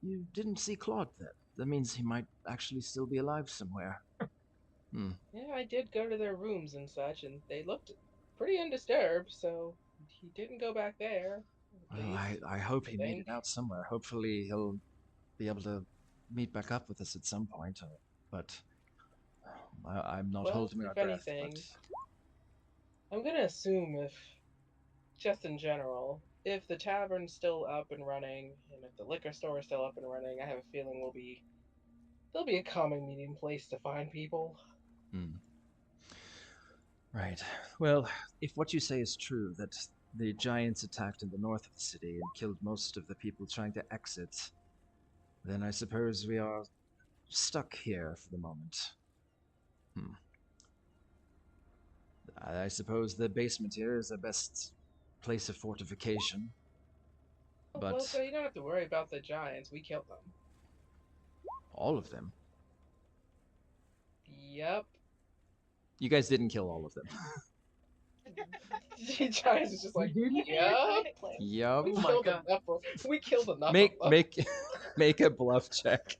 you didn't see Claude then. That means he might actually still be alive somewhere. Yeah, I did go to their rooms and such, and they looked pretty undisturbed, so he didn't go back there. at Well, least. I hope he I made think. it out somewhere. Hopefully he'll be able to meet back up with us at some point. But I'm not Well, holding my if breath. anything, I'm gonna assume just in general, if the tavern's still up and running, and if the liquor store is still up and running, I have a feeling there'll be a common meeting place to find people. Right. Well, if what you say is true, that the giants attacked in the north of the city and killed most of the people trying to exit, then I suppose we are stuck here for the moment. I suppose the basement here is the best place of fortification. But Well, so you don't have to worry about the giants. We killed them. all of them. Yep. You guys didn't kill all of them. The giants is just like, Yep. yep. Yup. We Oh my killed God. enough. We killed enough. Make of them. make a bluff check.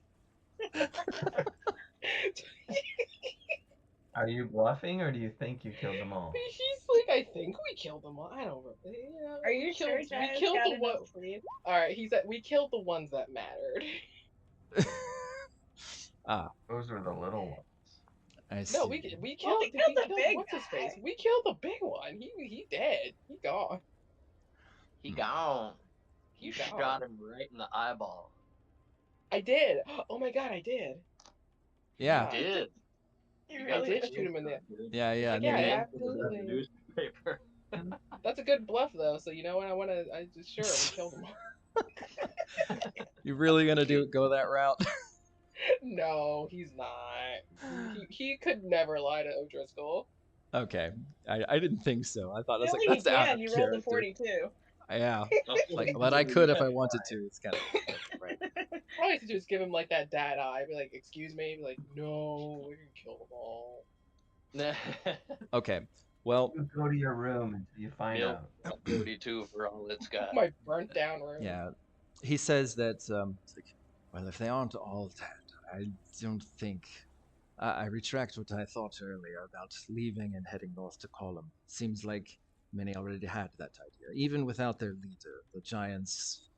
Are you bluffing, or do you think you killed them all? He's like, I think we killed them all. I don't really. Yeah, Are you we sure killed, Jaez we killed got the enough one. sleep? All right, we killed the ones that mattered. Those were the little ones. I see. No, we killed. we killed the big What's his face? guy. We killed the big one. He dead. He gone. He gone. You He gone. shot him right in the eyeball. I did. Oh my god, I did. Yeah. You did. You I really did did. shoot him in the. Yeah. Yeah, and then I you- absolutely. Newspaper. That's a good bluff though. So you know what? I just sure we killed them all. You're really gonna go that route? No, he's not. He could never lie to O'Driscoll. Okay. I didn't think so. I thought I was like, Really, that's out of you rolled a character. 42. Yeah. Like, but I could if I wanted to. It's kind of right. All I have to do is give him like that dad eye, be like, "Excuse me," be like, "No, we can kill them all." Okay. Well, You go to your room until you find Milk. out. 42 for all it's got. My burnt down room. yeah. He says that it's like, well, if they aren't all dead, I don't think. I retract what I thought earlier about leaving and heading north to Column. Seems like many already had that idea, even without their leader. The giants,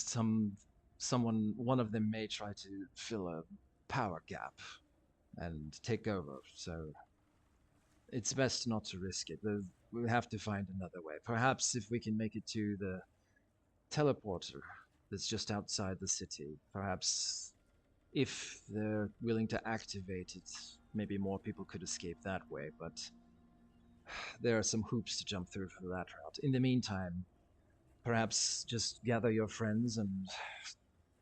one of them may try to fill a power gap and take over. So it's best not to risk it. We'll have to find another way. Perhaps if we can make it to the teleporter that's just outside the city, perhaps if they're willing to activate it, maybe more people could escape that way, but there are some hoops to jump through for that route. In the meantime, perhaps just gather your friends and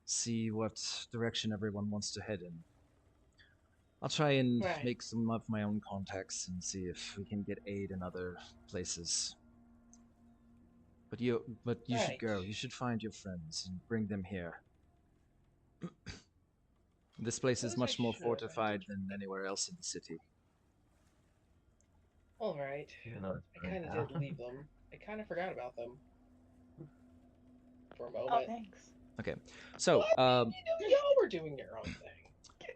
see what direction everyone wants to head in. I'll try and Right. make some of my own contacts and see if we can get aid in other places. But you should Right. go. You should find your friends and bring them here. This place is As much I more should. fortified than anywhere else in the city. All right. Even though it's I burnt kind of down. did leave them. I kind of forgot about them for a Oh, moment. thanks. Okay, so What? Y'all were doing your own thing.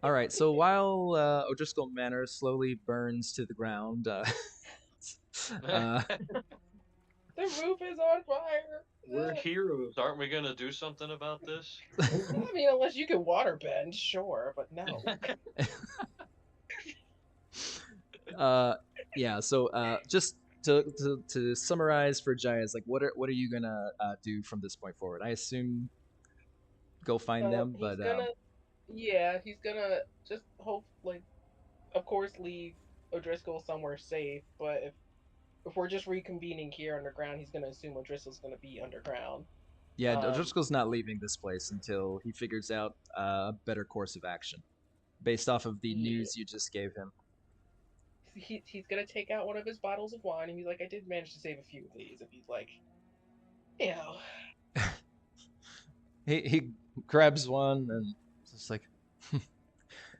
all right. So while O'Driscoll Manor slowly burns to the ground, The roof is on fire. We're heroes. Aren't we going to do something about this? I mean, unless you can waterbend, sure, but no. yeah. So just to summarize for Jaez, like what are you gonna do from this point forward? I assume go find them, He's but he's gonna just hope, like, of course, leave O'Driscoll somewhere safe. But if we're just reconvening here underground, he's gonna assume O'Driscoll's gonna be underground. Yeah, O'Drisscol's not leaving this place until he figures out a better course of action, based off of the news you just gave him. He's gonna take out one of his bottles of wine, and he's like, "I did manage to save a few of these." And he's like, "You know." He grabs one and it's just like,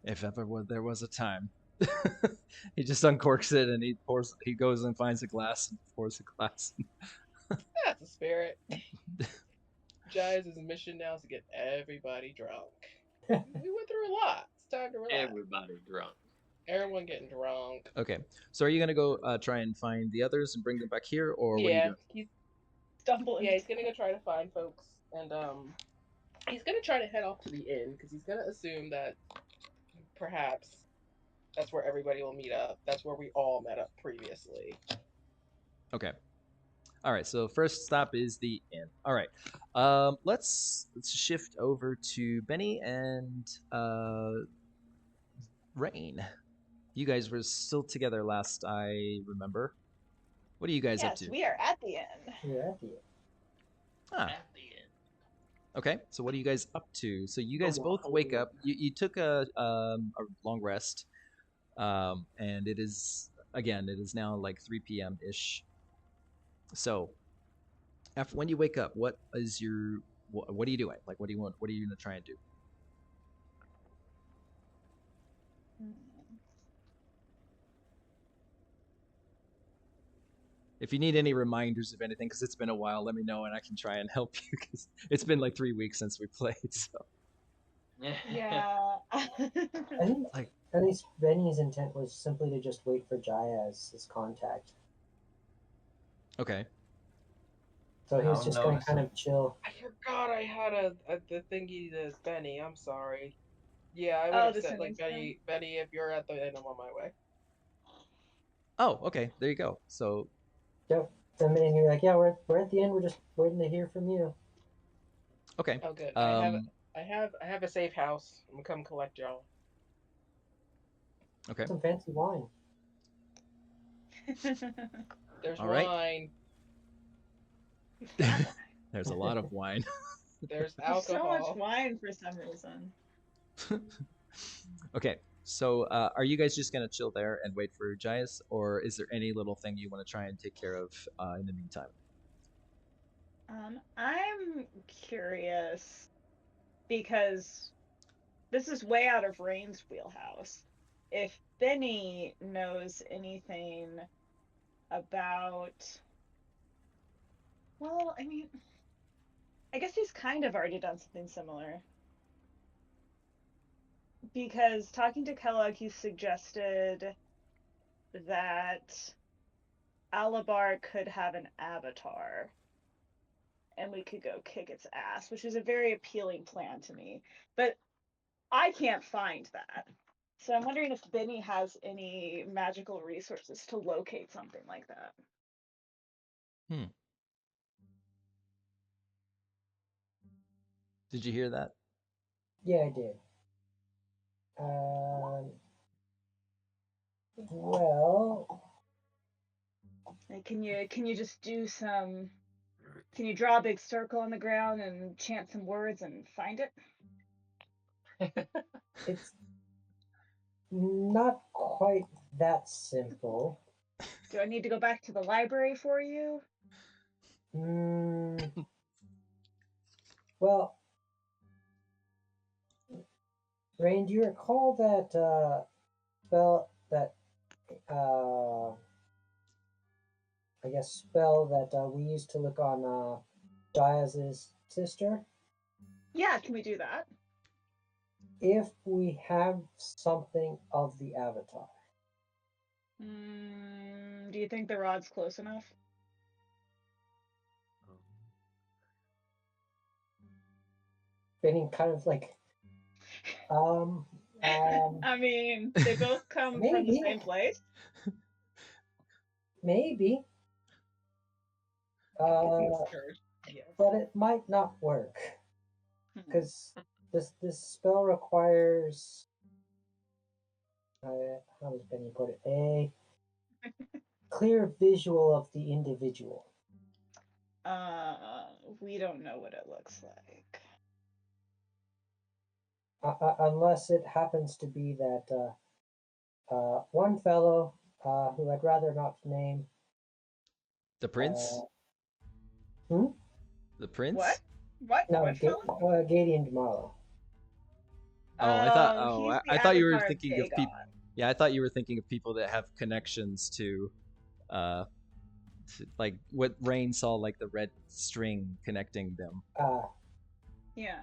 if ever there was a time. He just uncorks it and he goes and finds a glass and pours a glass. That's the spirit. Jaez's mission now is to get everybody drunk. We went through a lot. It's time to relax. Everybody drunk. Everyone getting drunk. Okay, so are you gonna go try and find the others and bring them back here, or what are you doing? He's Stumble. he's gonna go try to find folks, and he's gonna try to head off to the inn because he's gonna assume that perhaps that's where everybody will meet up. That's where we all met up previously. Okay. All right. So first stop is the inn. All right. Let's shift over to Benny and Rain. You guys were still together last I remember. What are you guys up Yes, to? we are at the end. You're at the end. Ah. At the end. Okay. So what are you guys up to? So you guys both wake up. You took a long rest, and it is now like 3 p.m. ish. So after when you wake up, what are you doing? Like, what do you want? What are you gonna try and do? If you need any reminders of anything, because it's been a while, let me know and I can try and help you. Because it's been like 3 weeks since we played. So Yeah. I think Like- at least Benny's intent was simply to just wait for Jaez's contact. okay, So he was I'll just going to notice kind him. of chill. I forgot I had the thingy to Benny. I'm sorry. Yeah, I would Oh, have the said like singing Benny, if you're at the inn, I'm on my way. oh, okay, there you go. So Yep. And then you're like, yeah, we're at the end. We're just waiting to hear from you. okay, Oh, good. um, I have a safe house. I'm gonna come collect y'all. okay, Some fancy wine. There's All right. wine. there's a lot of wine. There's There's so alcohol. much wine for some reason. Okay, so are you guys just gonna chill there and wait for Jaez, or is there any little thing you want to try and take care of in the meantime? I'm curious because this is way out of Rain's wheelhouse. If Benny knows anything about, well, I mean, I guess he's kind of already done something similar. Because talking to Kellogg, he suggested that Alabar could have an avatar and we could go kick its ass, which is a very appealing plan to me. But I can't find that. So I'm wondering if Benny has any magical resources to locate something like that. Did you hear that? Yeah, I did. Well, Like, can you just do some? Can you draw a big circle on the ground and chant some words and find it? it's not quite that simple. Do I need to go back to the library for you? Well, Rain, do you recall that spell that spell that we used to look on Jaez's sister? Yeah, can we do that? If we have something of the avatar. Do you think the rod's close enough? Benny kind of like, I mean, they both come from the maybe. same place. Maybe. Yes. But it might not work because this spell requires how does Benny put it? A clear visual of the individual. We don't know what it looks like. Unless it happens to be that one fellow who I'd rather not name. The prince? Hmm? The prince? What? What? No, What fellow? Gideon Jamarlo. Oh, I thought. He's the I thought you were avatar of thinking of people. Dagon. Yeah, I thought you were thinking of people that have connections like what Rain saw, like the red string connecting them. Yeah.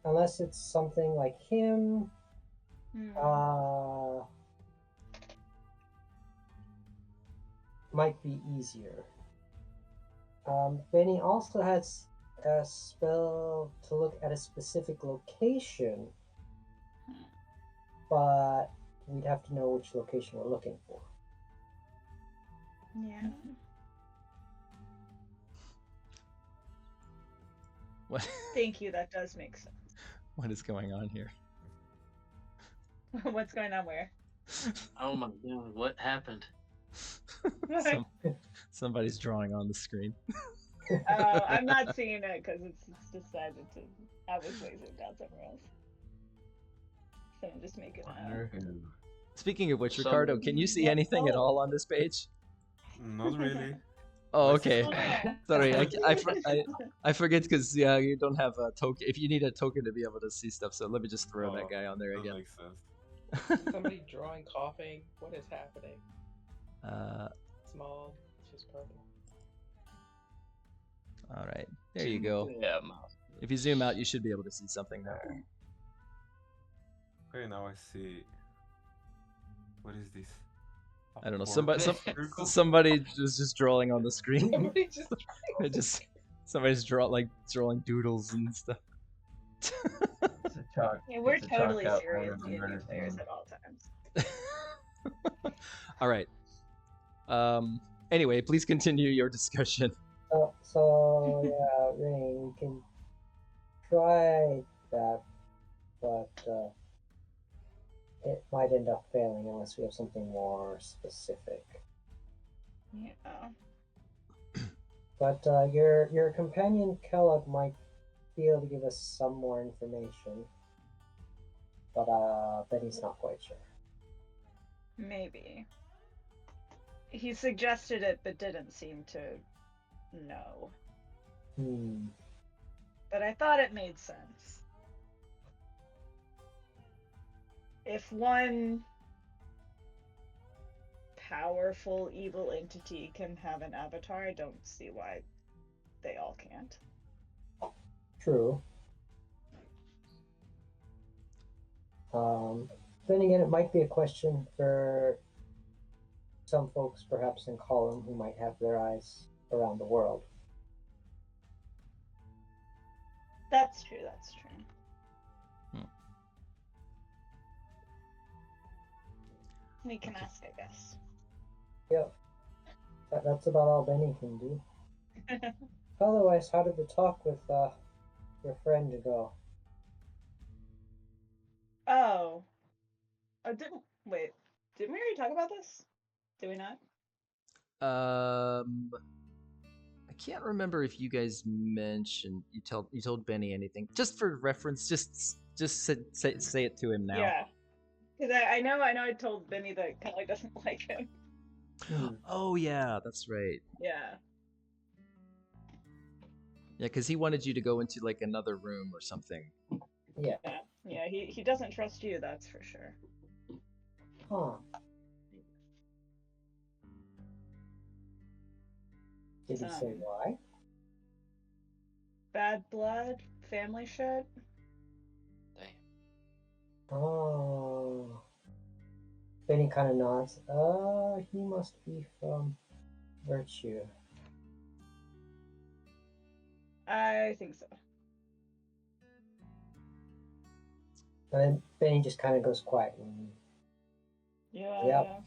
Unless it's something like him. Hmm. Might be easier. Benny also has a spell to look at a specific location, but we'd have to know which location we're looking for. Yeah. What? Thank you, that does make sense. What is going on here? What's going on where? Oh my god, what happened? Somebody's drawing on the screen. I'm not seeing it because it's decided to. I was laser down somewhere else. So I'm just making it. Speaking of which, Ricardo, can you see anything at all on this page? Not really. Oh, okay. Sorry, I forget because you don't have a token. If you need a token to be able to see stuff, so let me just throw that guy on there That again. makes sense. Somebody drawing coughing. What is happening? Small. It's just purple. All right, there you go. Yeah. If you zoom out, you should be able to see something now. Okay, now I see. What is this? I don't know. Circle? Somebody was just drawing on the screen. Somebody Somebody's drawing doodles and stuff. It's a chalk. Yeah, we're it's a chalk totally up serious one of the D&D murder players scene. at all times. All right. Anyway, please continue your discussion. So yeah, Rain, we can try that, but it might end up failing unless we have something more specific. Yeah. But your companion Kellogg might be able to give us some more information, but Benny's not quite sure. Maybe. He suggested it, but didn't seem to know. But I thought it made sense. If one powerful evil entity can have an avatar, I don't see why they all can't. True. Then again, it might be a question for some folks, perhaps in Column, who might have their eyes around the world. That's true, that's true. We can ask, I guess. Yep. That's about all Benny can do. Otherwise, how did the talk with your friend go? Oh. Didn't we already talk about this? Did we not? I can't remember if you guys mentioned you told Benny anything. Just for reference, just say it to him now. Yeah. Because I know I told Benny that Kelly doesn't like him. Oh yeah, that's right. Yeah. Yeah, because he wanted you to go into like another room or something. Yeah. Yeah, he doesn't trust you, that's for sure. Huh. Did he say why? Bad blood, family shit. Oh. Benny kind of nods. He must be from Virtue. I think so. And then Benny just kind of goes quiet. Yeah. Yep.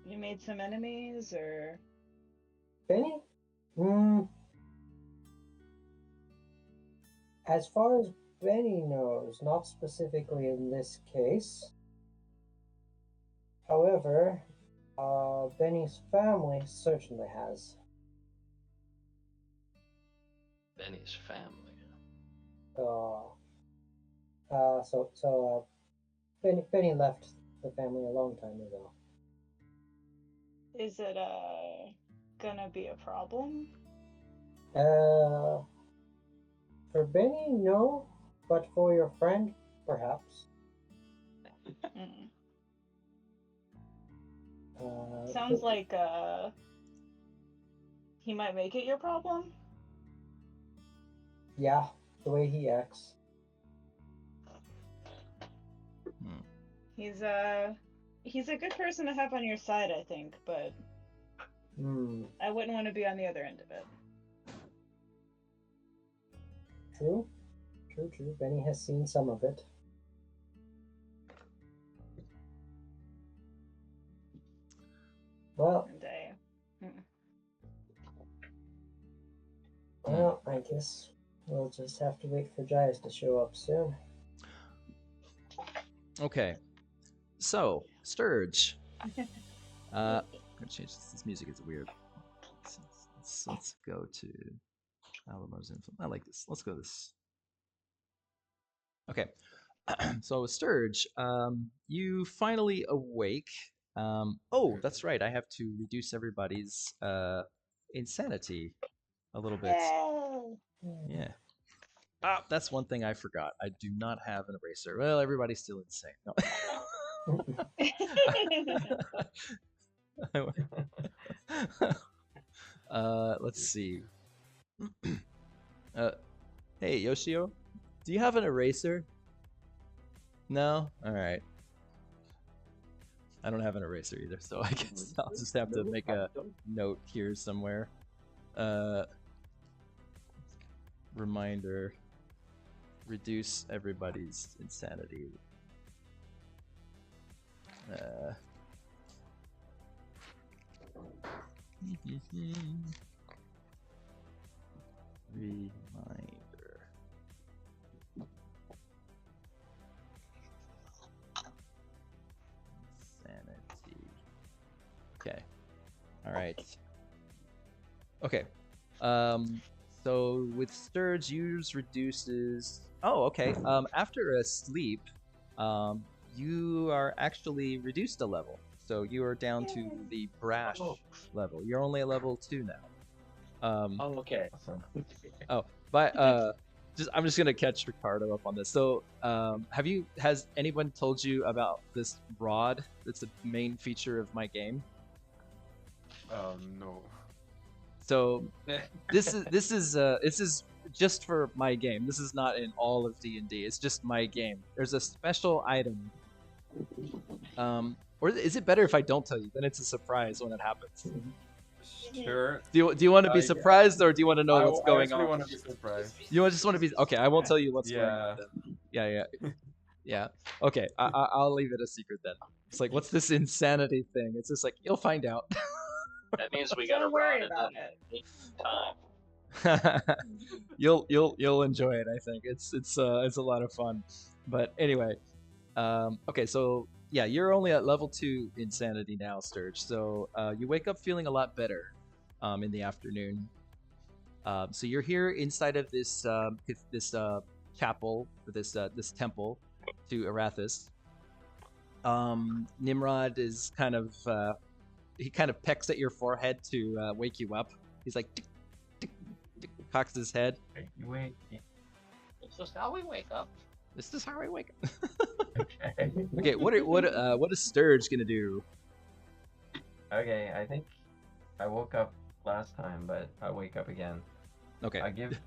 You made some enemies, or? Benny? As far as Benny knows, not specifically in this case. However, Benny's family certainly has. Benny's family. Benny left the family a long time ago. Is it gonna be a problem? For Benny, no, but for your friend, perhaps. Sounds like he might make it your problem. Yeah, the way he acts. He's a good person to have on your side, I think, but I wouldn't want to be on the other end of it. True. Benny has seen some of it. Well, well, I guess we'll just have to wait for Jaez to show up soon. Okay. So, Sturge. I'm gonna change this music is weird. Let's go to Alamar's influence. I like this. Let's go this. Okay. So Sturge, you finally awake. Oh, that's right. I have to reduce everybody's insanity a little bit. Yeah. Ah, that's one thing I forgot. I do not have an eraser. Well, everybody's still insane. No. Let's see. Hey, Yoshio, do you have an eraser? No? Alright. I don't have an eraser either, so I guess I'll just have to make a note here somewhere. Reminder. Reduce everybody's insanity. Reminder. Insanity. Okay. All right. Okay. So with Sturge, use reduces. Oh, okay. After a sleep, you are actually reduced a level. So you are down to the brash level. You're only at level 2 now. Okay. Oh, but I'm just gonna catch Ricardo up on this. So, has anyone told you about this rod? That's the main feature of my game. No. So this is just for my game. This is not in all of D&D. It's just my game. There's a special item. Or is it better if I don't tell you? Then it's a surprise when it happens. Sure. Do you want to be surprised, or do you want to know what's going on? I want to be surprised. You just want to be okay. I won't tell you what's going on. Then. Yeah. Okay, I'll leave it a secret then. It's like, what's this insanity thing? It's just like, you'll find out. That means we gotta Don't worry run about it. Time. You'll enjoy it. I think it's a lot of fun. But anyway, okay, so yeah, you're only at level 2 insanity now, Sturge. So you wake up feeling a lot better in the afternoon. So you're here inside of this chapel, this temple to Arathis. Nimrod is kind of he kind of pecks at your forehead to wake you up. He's like, tick, tick, tick, cocks his head. You wait. It's just how we wake up. This is how I wake up. Okay. Okay, what is Sturge gonna do? Okay, I think I woke up last time, but I wake up again. Okay. I give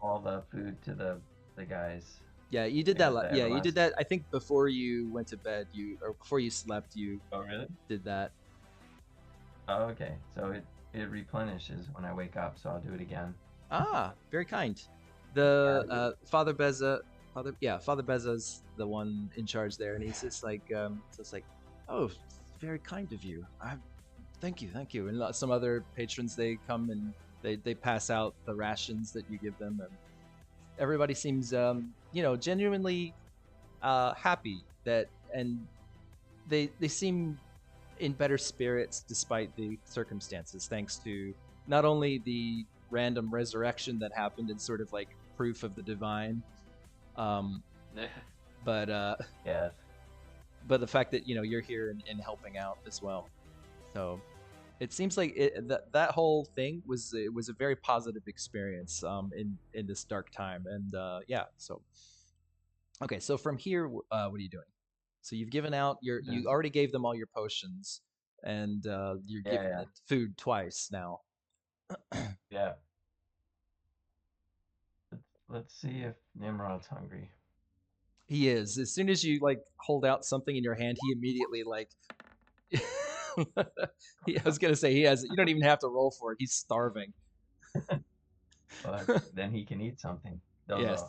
all the food to the guys. Yeah, you did that. Yeah, You did that. I think before you went to bed, or before you slept, you Oh really? did that. Oh, okay. So it replenishes when I wake up, so I'll do it again. Ah, very kind. The Father Beza's the one in charge there, and he's just like, oh, very kind of you. Thank you. And some other patrons, they come and they pass out the rations that you give them, and everybody seems, genuinely happy and they seem in better spirits despite the circumstances, thanks to not only the random resurrection that happened and sort of like proof of the divine. But Yes. but the fact that you're here and helping out as well. So it seems like that whole thing was a very positive experience in this dark time. And yeah, so okay, so from here, what are you doing? So you've given out you already gave them all your potions, and you're giving Yeah. it food twice now. Yeah. Let's see if Nimrod's hungry. He is. As soon as you like hold out something in your hand, he immediately like. I was gonna say he has. You don't even have to roll for it. He's starving. Well, then he can eat something. Dozo. Yes.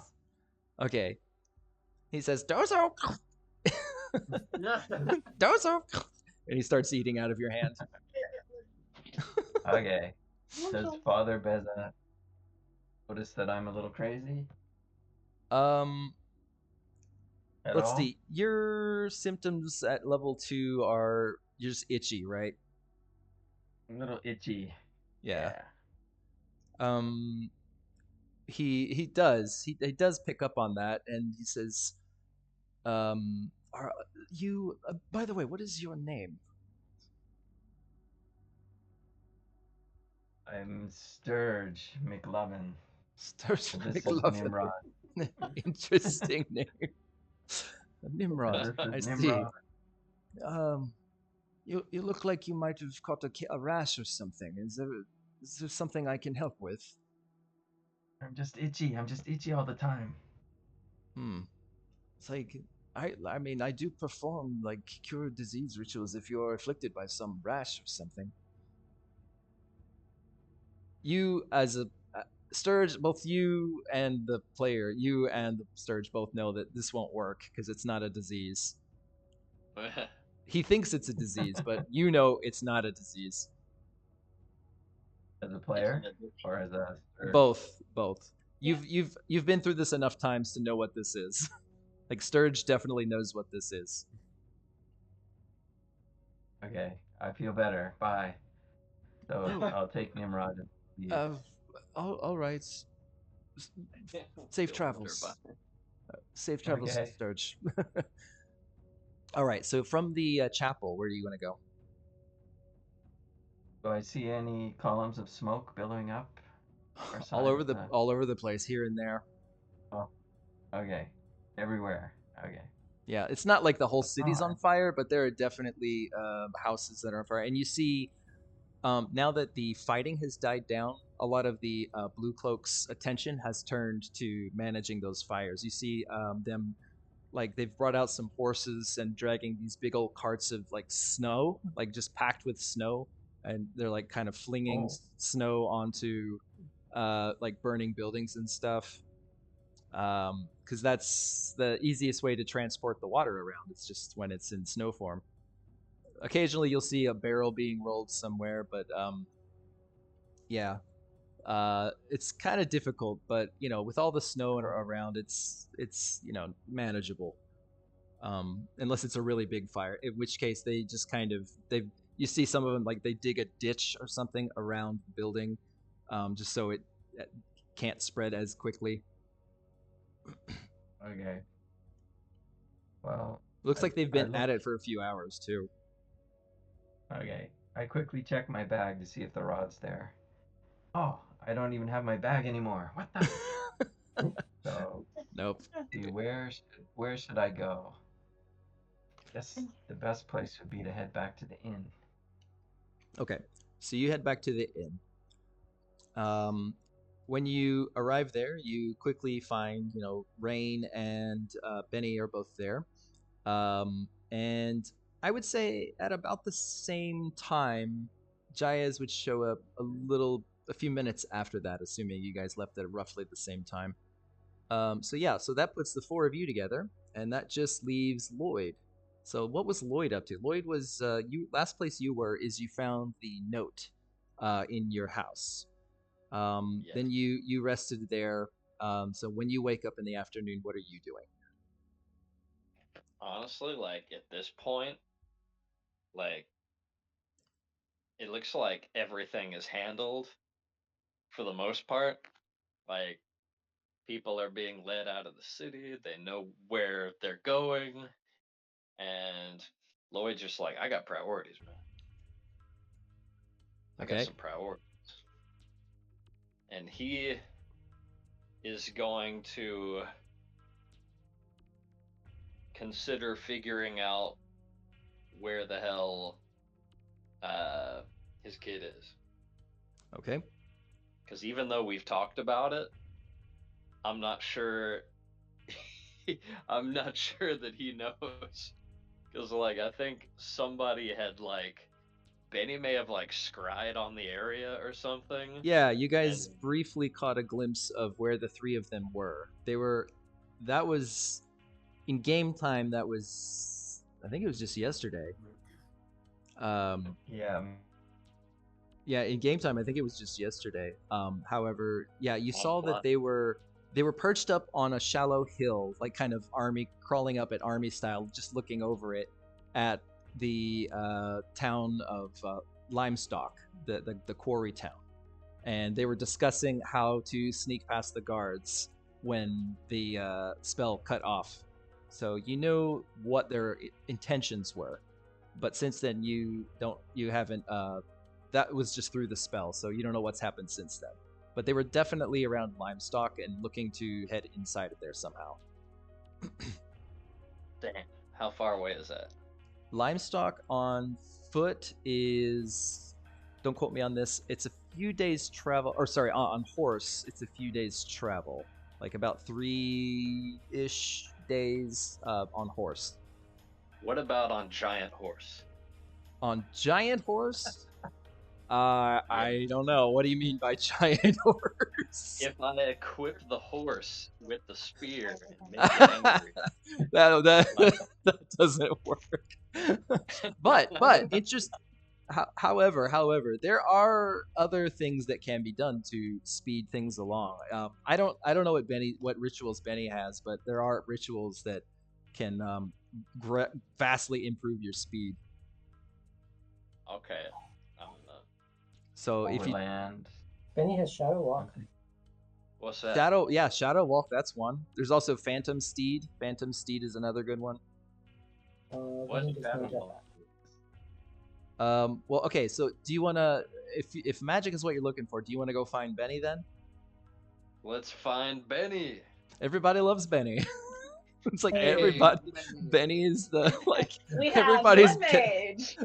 Okay. He says Dozo. Dozo. And he starts eating out of your hand. Okay. Does Father Beza notice that I'm a little crazy? At Let's all? see. Your symptoms at level 2 are you're just itchy, right? A little itchy. Yeah. He does pick up on that, and he says, are you by the way, what is your name? I'm Sturge McLovin. Sturge This is McLovin. Nimrod. Interesting name. Nimrod. This I is see. Nimrod. You look like you might have caught a rash or something. Is there something I can help with? I'm just itchy. I'm just itchy all the time. It's like I mean I do perform like cure disease rituals if you're afflicted by some rash or something. You as a Sturge, both you and the player, you and the Sturge both know that this won't work because it's not a disease. He thinks it's a disease, but you know it's not a disease. As a player or as a Sturge? Both. You've been through this enough times to know what this is. Like Sturge definitely knows what this is. Okay, I feel better. Bye. So I'll take Nimrod and leave. All right. Safe travels. Safe travels, Okay. Sturge. All right. So from the chapel, where do you want to go? Do I see any columns of smoke billowing up? All over the place, here and there. Oh, okay. Everywhere. Okay. Yeah, it's not like the whole city's on fire, but there are definitely houses that are on fire. And you see, now that the fighting has died down, a lot of the Blue Cloaks' attention has turned to managing those fires. You see them, like they've brought out some horses and dragging these big old carts of like snow, like just packed with snow, and they're like kind of flinging snow onto like burning buildings and stuff. Because that's the easiest way to transport the water around. It's just when it's in snow form. Occasionally you'll see a barrel being rolled somewhere, but yeah, it's kind of difficult. But with all the snow around, it's manageable. Unless it's a really big fire, in which case they just kind of you see some of them like they dig a ditch or something around the building, just so it can't spread as quickly. Okay. Well, looks like they've been at it for a few hours too. Okay. I quickly check my bag to see if the rod's there. Oh, I don't even have my bag anymore. What the? So, nope. See, where should I go? I guess the best place would be to head back to the inn. Okay, so you head back to the inn. When you arrive there, you quickly find, Rain and Benny are both there. And I would say at about the same time, Jaez would show up a few minutes after that, assuming you guys left at roughly the same time. So that puts the four of you together, and that just leaves Lloyd. So what was Lloyd up to? Lloyd was last place you were is you found the note in your house. Yes. Then you rested there. So when you wake up in the afternoon, what are you doing? Honestly, like at this point, like it looks like everything is handled for the most part, like people are being led out of the city. They know where they're going, and Lloyd's just like, I got priorities, man. I got Okay. some priorities, and he is going to consider figuring out where the hell his kid is. Okay. Because even though we've talked about it, I'm not sure. I'm not sure that he knows. Because, like, I think somebody had, like, Benny may have, like, scryed on the area or something. Yeah, you guys briefly caught a glimpse of where the three of them were. That was in game time. That was, I think it was just yesterday. Yeah. Yeah, in game time, I think it was just yesterday. However, yeah, you saw that what? they were perched up on a shallow hill, like kind of army crawling up at army style, just looking over it at the town of Limestock, the quarry town, and they were discussing how to sneak past the guards when the spell cut off. So you know what their intentions were, but since then you haven't. That was just through the spell, so you don't know what's happened since then. But they were definitely around Limestock and looking to head inside of there somehow. Damn. How far away is that? Limestock on foot is, don't quote me on this, it's a few days travel, or sorry, on horse, it's a few days travel. Like about 3-ish days on horse. What about on giant horse? On giant horse? I don't know. What do you mean by giant horse? If I equip the horse with the spear and make it angry. that doesn't work. but it just however there are other things that can be done to speed things along. I don't know what rituals Benny has, but there are rituals that can vastly improve your speed. Okay. So if you Overland. Benny has Shadow Walk. What's that? Shadow Walk, that's one. There's also Phantom Steed. Phantom Steed is another good one. What's Shadow Walk? Well, okay. So, do you want to, if magic is what you're looking for, do you want to go find Benny then? Let's find Benny. Everybody loves Benny. It's like Hey, everybody. Benny is the We have everybody's one mage.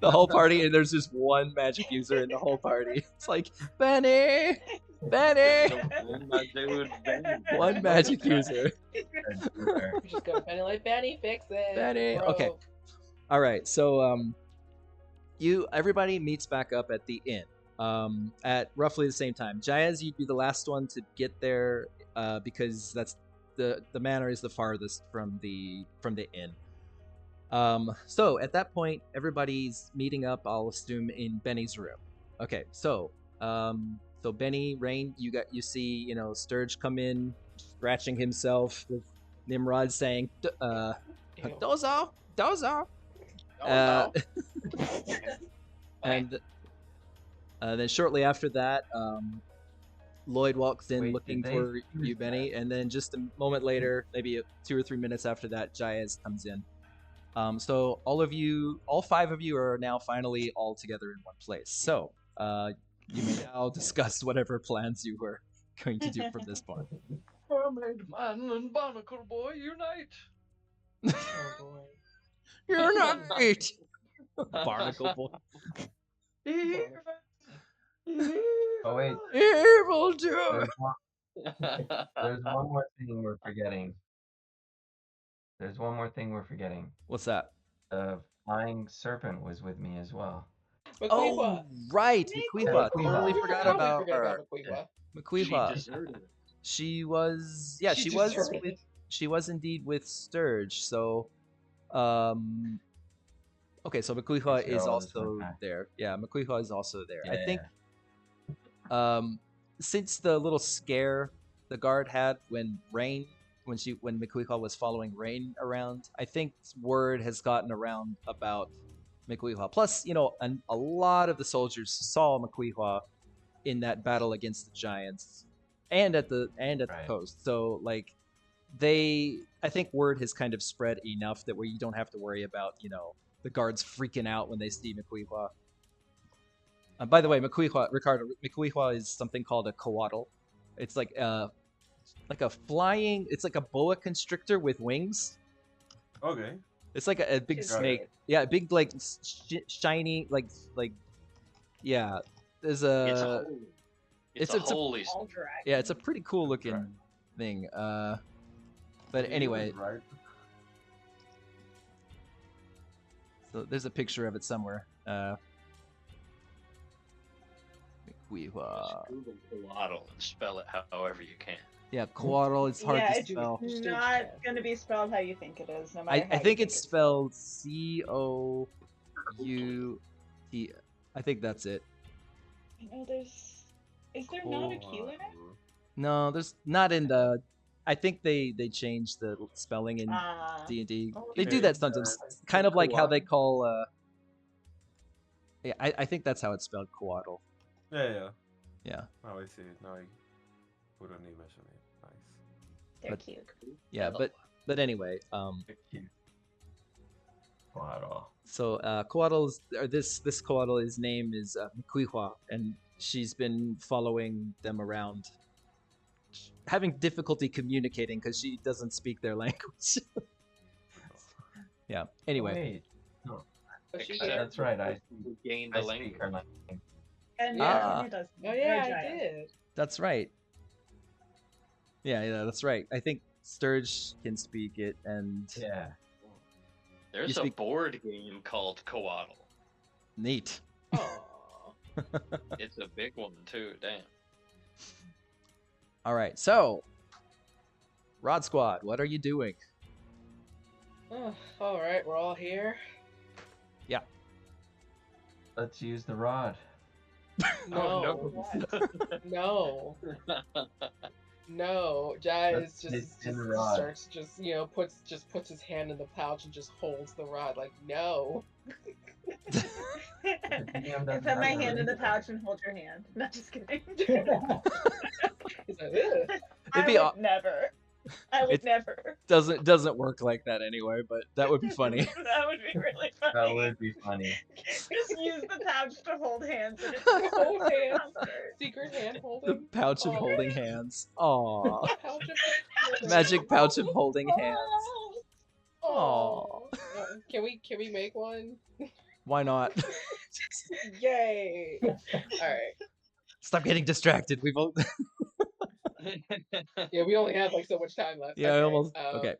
the whole party, and there's just one magic user in the whole party. It's like Benny. My dude, Benny. One magic user. We just go Benny like Benny, fix it. Benny. bro." Okay. All right. So everybody meets back up at the inn. At roughly the same time. Jaez, you'd be the last one to get there, because that's the manor is the farthest from the inn. So at that point, everybody's meeting up, I'll assume, in Benny's room. Okay, so Benny, Rain, you see, Sturge come in, scratching himself, with Nimrod saying, Dozo. And then shortly after that, Lloyd walks in looking for you, Benny, and then just a moment later, maybe 2 or 3 minutes after that, Jaez comes in. So all 5 of you are now finally all together in one place. So you may now discuss whatever plans you were going to do from this point. Mermaid man and barnacle boy unite. Oh boy. You're not great, barnacle boy. Oh wait, Evil do. there's one more thing we're forgetting. What's that? The flying serpent was with me as well. Oh, right, Maquiva. Maquiva. Totally How forgot could we about forget her. about Maquiva? Maquiva. She deserted. She was deserted it. she was indeed with Sturge. So okay, so Maquiva It's is all this also one time. there. Yeah, Maquiva is also there. I Yeah. think since the little scare the guard had when Maquiva was following Rain around, I think word has gotten around about Maquiva. Plus, a lot of the soldiers saw Maquiva in that battle against the giants, and at the Right. coast. So like, I think word has kind of spread enough that where you don't have to worry about the guards freaking out when they see Makuihua. By the way, Ricardo, Makuihua is something called a coatl. It's like a flying. It's like a boa constrictor with wings. Okay. It's like a big Got it. snake. Yeah, a big like shiny like yeah. There's a It's it's a a holy. All dragon. yeah, it's a pretty cool looking Right. thing. But anyway, Right. so there's a picture of it somewhere. Makuihua. Just Google Coatl and spell it however you can. Yeah, coatl. It's hard Yeah, to it's spell. not going to be spelled how you think it is, no matter how I you think it's it's spelled COUT. I think that's it. Is there not a Q in it? No, there's not in the. I think they changed the spelling in D&D. They do Okay, that sometimes, kind of like how they call. Yeah, I think that's how it's spelled, coatl. Yeah. Yeah, Now I see it. Now I put an image on it. Nice. They're But- cute. yeah, but anyway, Cute. Coatl. so coatl's or this coatl, his name is Makuihua, and she's been following them around, having difficulty communicating because she doesn't speak their language. Yeah. Anyway, Wait. No, Oh, she Except did. that's right. I gained the speak language. her language. And Ah. it does. Oh yeah, Very I giant. did. that's right. Yeah, that's right. I think Sturge can speak it, and Yeah. There's You a speak- board game called Coatl. neat. Aww. It's a big one too. Damn. All right, so Rod Squad, what are you doing? Oh, all right, we're all here. Let's use the rod. No, no, no. Jaez Let's just hit in the rod. starts puts his hand in the pouch and just holds the rod like no. DM I doesn't put my have hand in the to pouch and hold your hand. Not just kidding. He's like, "Ugh." I It'd be would never. I would It- never. doesn't work like that anyway, but that would be funny. That would be really funny. That would be funny. Just use the pouch to hold hands. And Hold hands. Secret hand The holding. pouch of Aw. holding hands. Aw. Pouch of Magic pouch of holding hands. Aw. Can we make one? Why not? Yay! All right. Stop getting distracted. We've all... Yeah, we only have like so much time left. Yeah, okay. almost. um, Okay.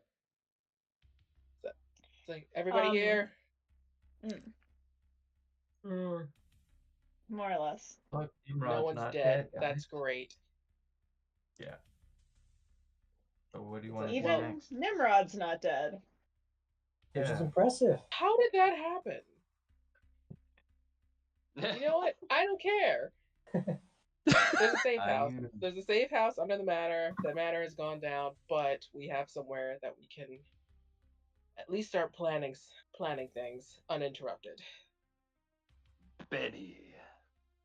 It's like everybody Um, here. More or less. Look, No Nimrod's one's not dead. guys. That's great. Yeah. So what do you want to do Even next? Nimrod's not dead. Which is Yeah. impressive. How did that happen? You know what? I don't care. There's a safe house. I- There's a safe house under the manor. The manor has gone down, but we have somewhere that we can at least start planning things uninterrupted. Betty.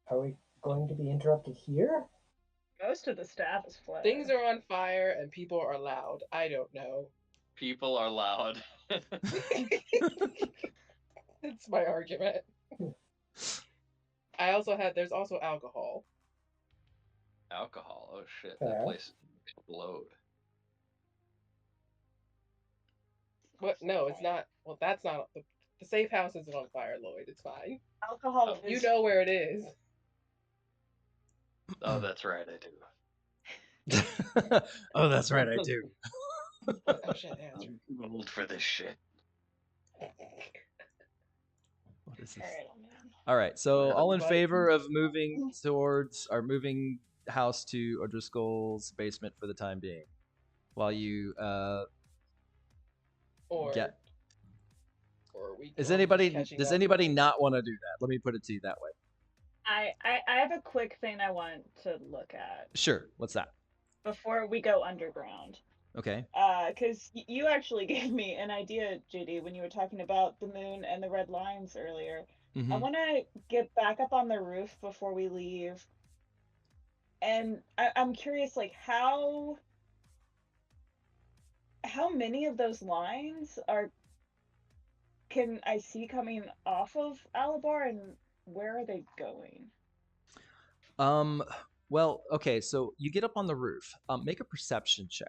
Are we going to be interrupted here? Most of the staff is fled. Things are on fire and people are loud. I don't know. People are loud. That's my argument. There's also alcohol. Alcohol. Oh shit. Yeah. That place explode. What? No, it's not. Well, that's not. The safe house isn't on fire, Lloyd. It's fine. Alcohol You is know where it is. Oh, that's right. I do. Oh, that's right, I do. Oh shit, yeah, that's I'm too old for this shit. right. What is this? Alright, man. All right, so all in But- favor of moving moving house to O'Drisscol's basement for the time being, while you Or get. or we. Does or anybody catching does up. anybody not want to do that? Let me put it to you that way. I have a quick thing I want to look at Sure. What's that? before we go underground. Okay. Because you actually gave me an idea, JD, when you were talking about the moon and the red lines earlier. I Mhm. want to get back up on the roof before we leave And I'm curious, like, how many of those lines can I see coming off of Alabar, and where are they going? Well, okay, so you get up on the roof. Make a perception check.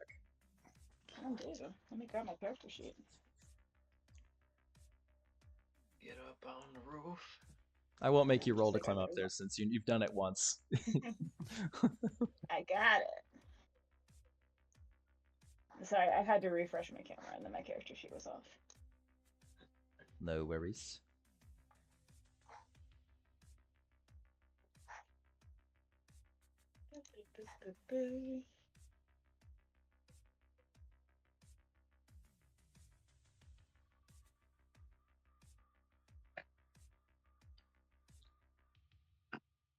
Oh, dude. Let me grab my character sheet. Get up on the roof. I won't make you Just roll to like I climb up really there want. since you've done it once. I got it. Sorry, I had to refresh my camera and then my character sheet was off. No worries.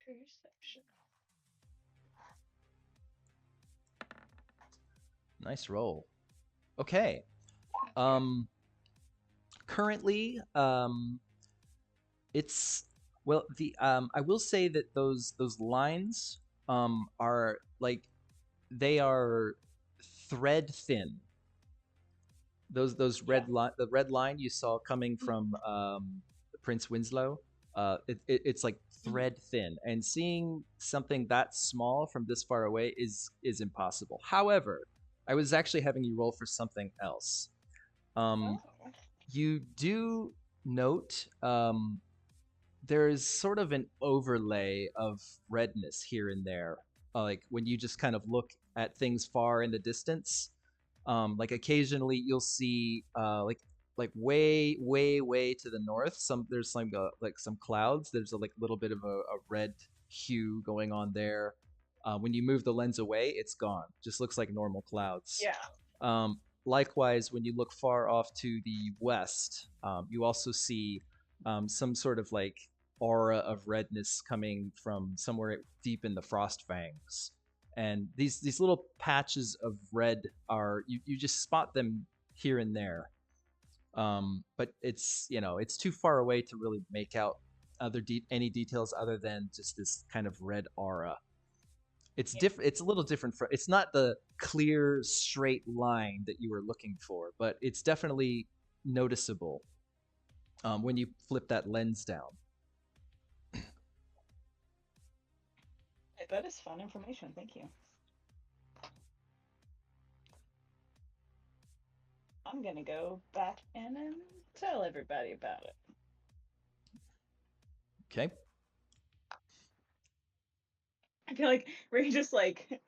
Perception. Nice roll. Okay. Currently, it's well the I will say that those lines are like they are thread thin. Those red line the red line you saw coming from Prince Winslow, it's like thread thin, and seeing something that small from this far away is impossible. However, I was actually having you roll for something else. Oh. You do note there's sort of an overlay of redness here and there, like when you just kind of look at things far in the distance. Like occasionally you'll see like way to the north. There's some like some clouds. There's a like little bit of a red hue going on there. When you move the lens away, it's gone. Just looks like normal clouds. Yeah. Likewise, when you look far off to the west, you also see some sort of like aura of redness coming from somewhere deep in the frost fangs. And these little patches of red are you just spot them here and there, but it's it's too far away to really make out any details other than just this kind of red aura. It's different. It's a little different. It's not the clear straight line that you were looking for, but it's definitely noticeable when you flip that lens down. That is fun information. Thank you. I'm gonna go back in and tell everybody about it. Okay. I feel like Ray just like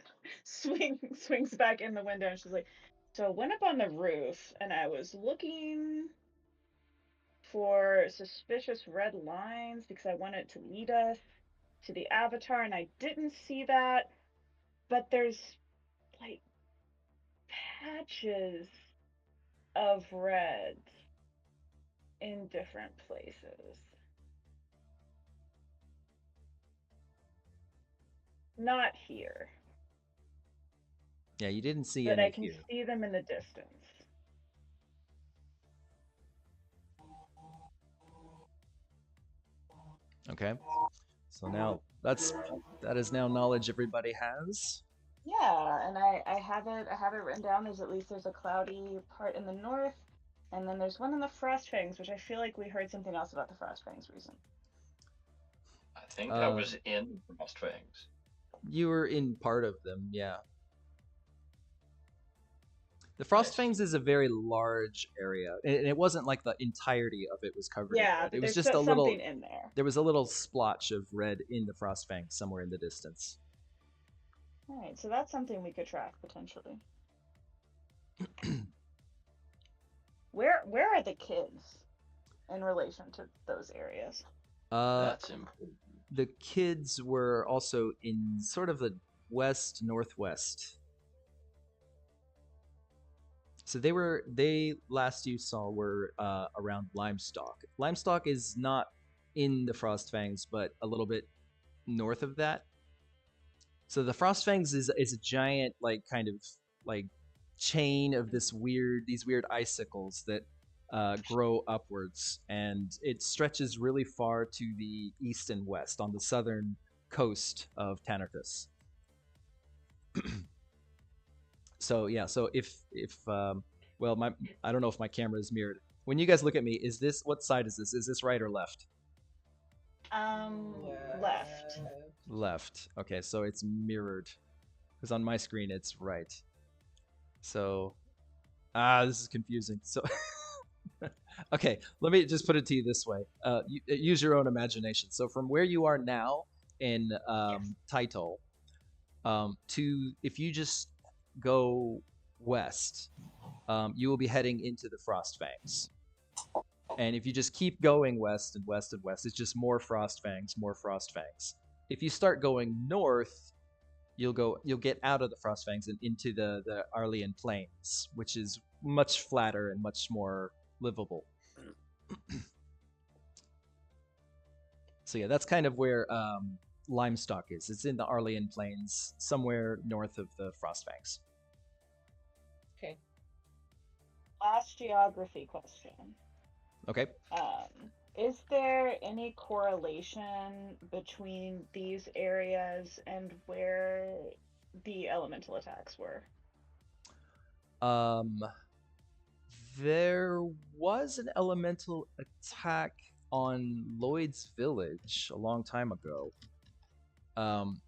swings back in the window and she's like, so I went up on the roof and I was looking for suspicious red lines because I wanted to lead us to the avatar and I didn't see that, but there's like patches of red in different places. Not here, Yeah, you didn't see but any I can here. see them in the distance. Okay. So now that is now knowledge everybody has. Yeah, and I have it written down. There's a cloudy part in the north, and then there's one in the frost fangs, which I feel like we heard something else about the frost fangs recently. I think I was in Frost Fangs. You were in part of them, yeah. The Frost Fangs is a very large area, and it wasn't like the entirety of it was covered in red. It was just a little. Something in there. There was a little splotch of red in the Frost Fangs somewhere in the distance. All right, so that's something we could track potentially. Where are the kids in relation to those areas? That's important. The kids were also in sort of the west northwest. So they last you saw were around Limestock. Limestock is not in the Frostfangs, but a little bit north of that. So the Frostfangs is a giant like kind of like chain of these weird icicles that grow upwards, and it stretches really far to the east and west on the southern coast of Tanartus. So yeah, so if well, my I don't know if my camera is mirrored. When you guys look at me, is this what side is this? Is this right or left? Left. Left. Okay, so it's mirrored because on my screen it's right. So this is confusing. So okay, let me just put it to you this way. Use your own imagination. So from where you are now in Title, to if you just go west, you will be heading into the Frostfangs. And if you just keep going west and west and west, it's just more Frostfangs, more Frostfangs. If you start going north, you'll get out of the Frostfangs and into the Arlean Plains, which is much flatter and much more livable. So yeah, that's kind of where Limestock is. It's in the Arlean Plains, somewhere north of the Frostfangs. Okay. Last geography question. Okay. Is there any correlation between these areas and where the elemental attacks were? There was an elemental attack on Lloyd's village a long time ago.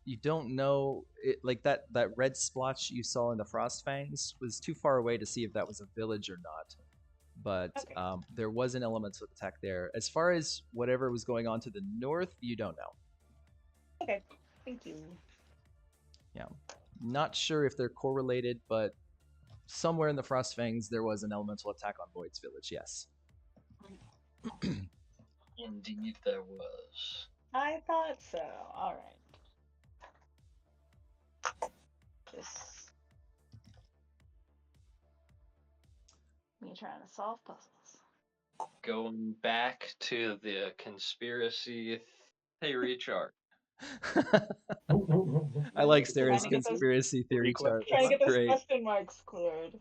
You don't know it, like that red splotch you saw in the Frostfangs was too far away to see if that was a village or not. But Okay. there was an elemental attack there. As far as whatever was going on to the north, you don't know. Okay, thank you. Yeah, not sure if they're correlated, but somewhere in the Frostfangs there was an elemental attack on Lloyd's village. Yes. Indeed, there was. I thought so. All right. Just me trying to solve puzzles. Going back to the conspiracy theory chart. I like Nice. Sarah's Trying to get those- conspiracy theory chart. Trying to That's get those great. question marks cleared.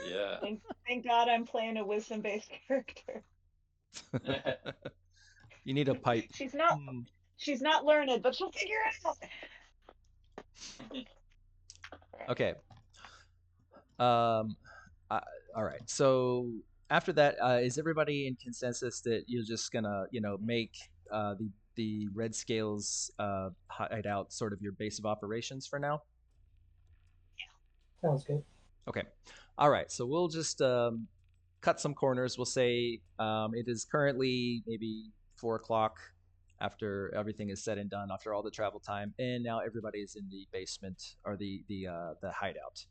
Yeah. Thank God I'm playing a wisdom-based character. You need a pipe. She's not learned, but she'll figure it out. Okay. All right. So after that, is everybody in consensus that you're just gonna, make the Red Scales hideout sort of your base of operations for now? Sounds good. Okay. All right. So we'll just cut some corners. We'll say it is currently maybe 4 o'clock after everything is said and done, after all the travel time, and now everybody is in the basement or the hideout.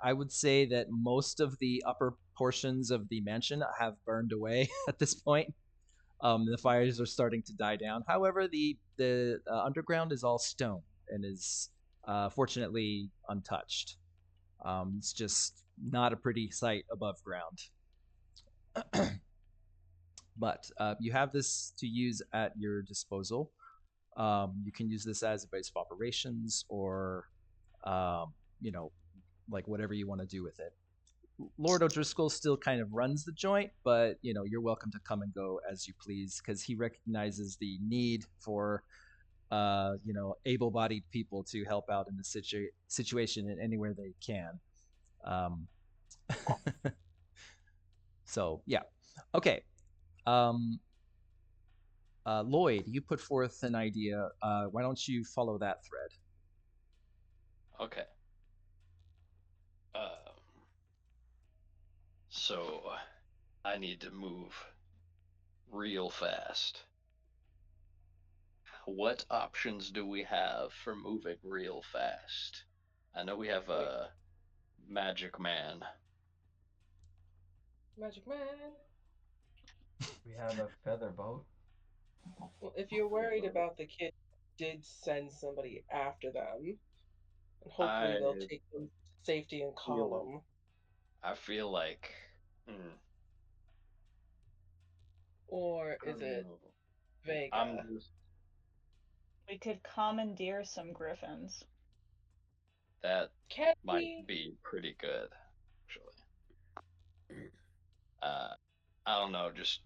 I would say that most of the upper portions of the mansion have burned away at this point. The fires are starting to die down. However, the underground is all stone and is fortunately untouched. It's just not a pretty sight above ground. But you have this to use at your disposal. You can use this as a base of operations, or like whatever you want to do with it. Lord O'Drisscol still kind of runs the joint, but you're welcome to come and go as you please, because he recognizes the need for able-bodied people to help out in the situation in anywhere they can. So yeah, okay. Lloyd, you put forth an idea. Why don't you follow that thread? Okay. So I need to move real fast. What options do we have for moving real fast? I know we have a magic man. Magic Man. We have a feather boat. Well, if you're worried about the kid, did send somebody after them, and hopefully they'll take them to safety and call them. I feel like. Or is it Vega? We could commandeer some griffins. That Can might we? be pretty good, actually. I don't know, just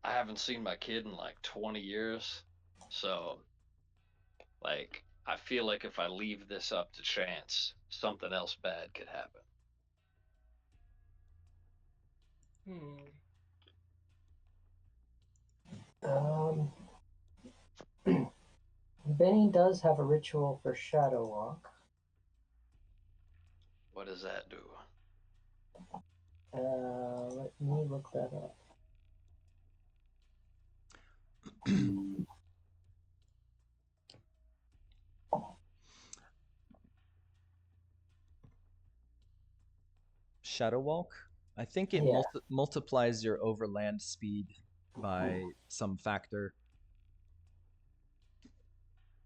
I haven't seen my kid in like 20 years, so Like, I feel like if I leave this up to chance, something else bad could happen. Benny does have a ritual for Shadow Walk. What does that do? Let me look that up. Shadow Walk. I think it Yeah. multiplies your overland speed by some factor.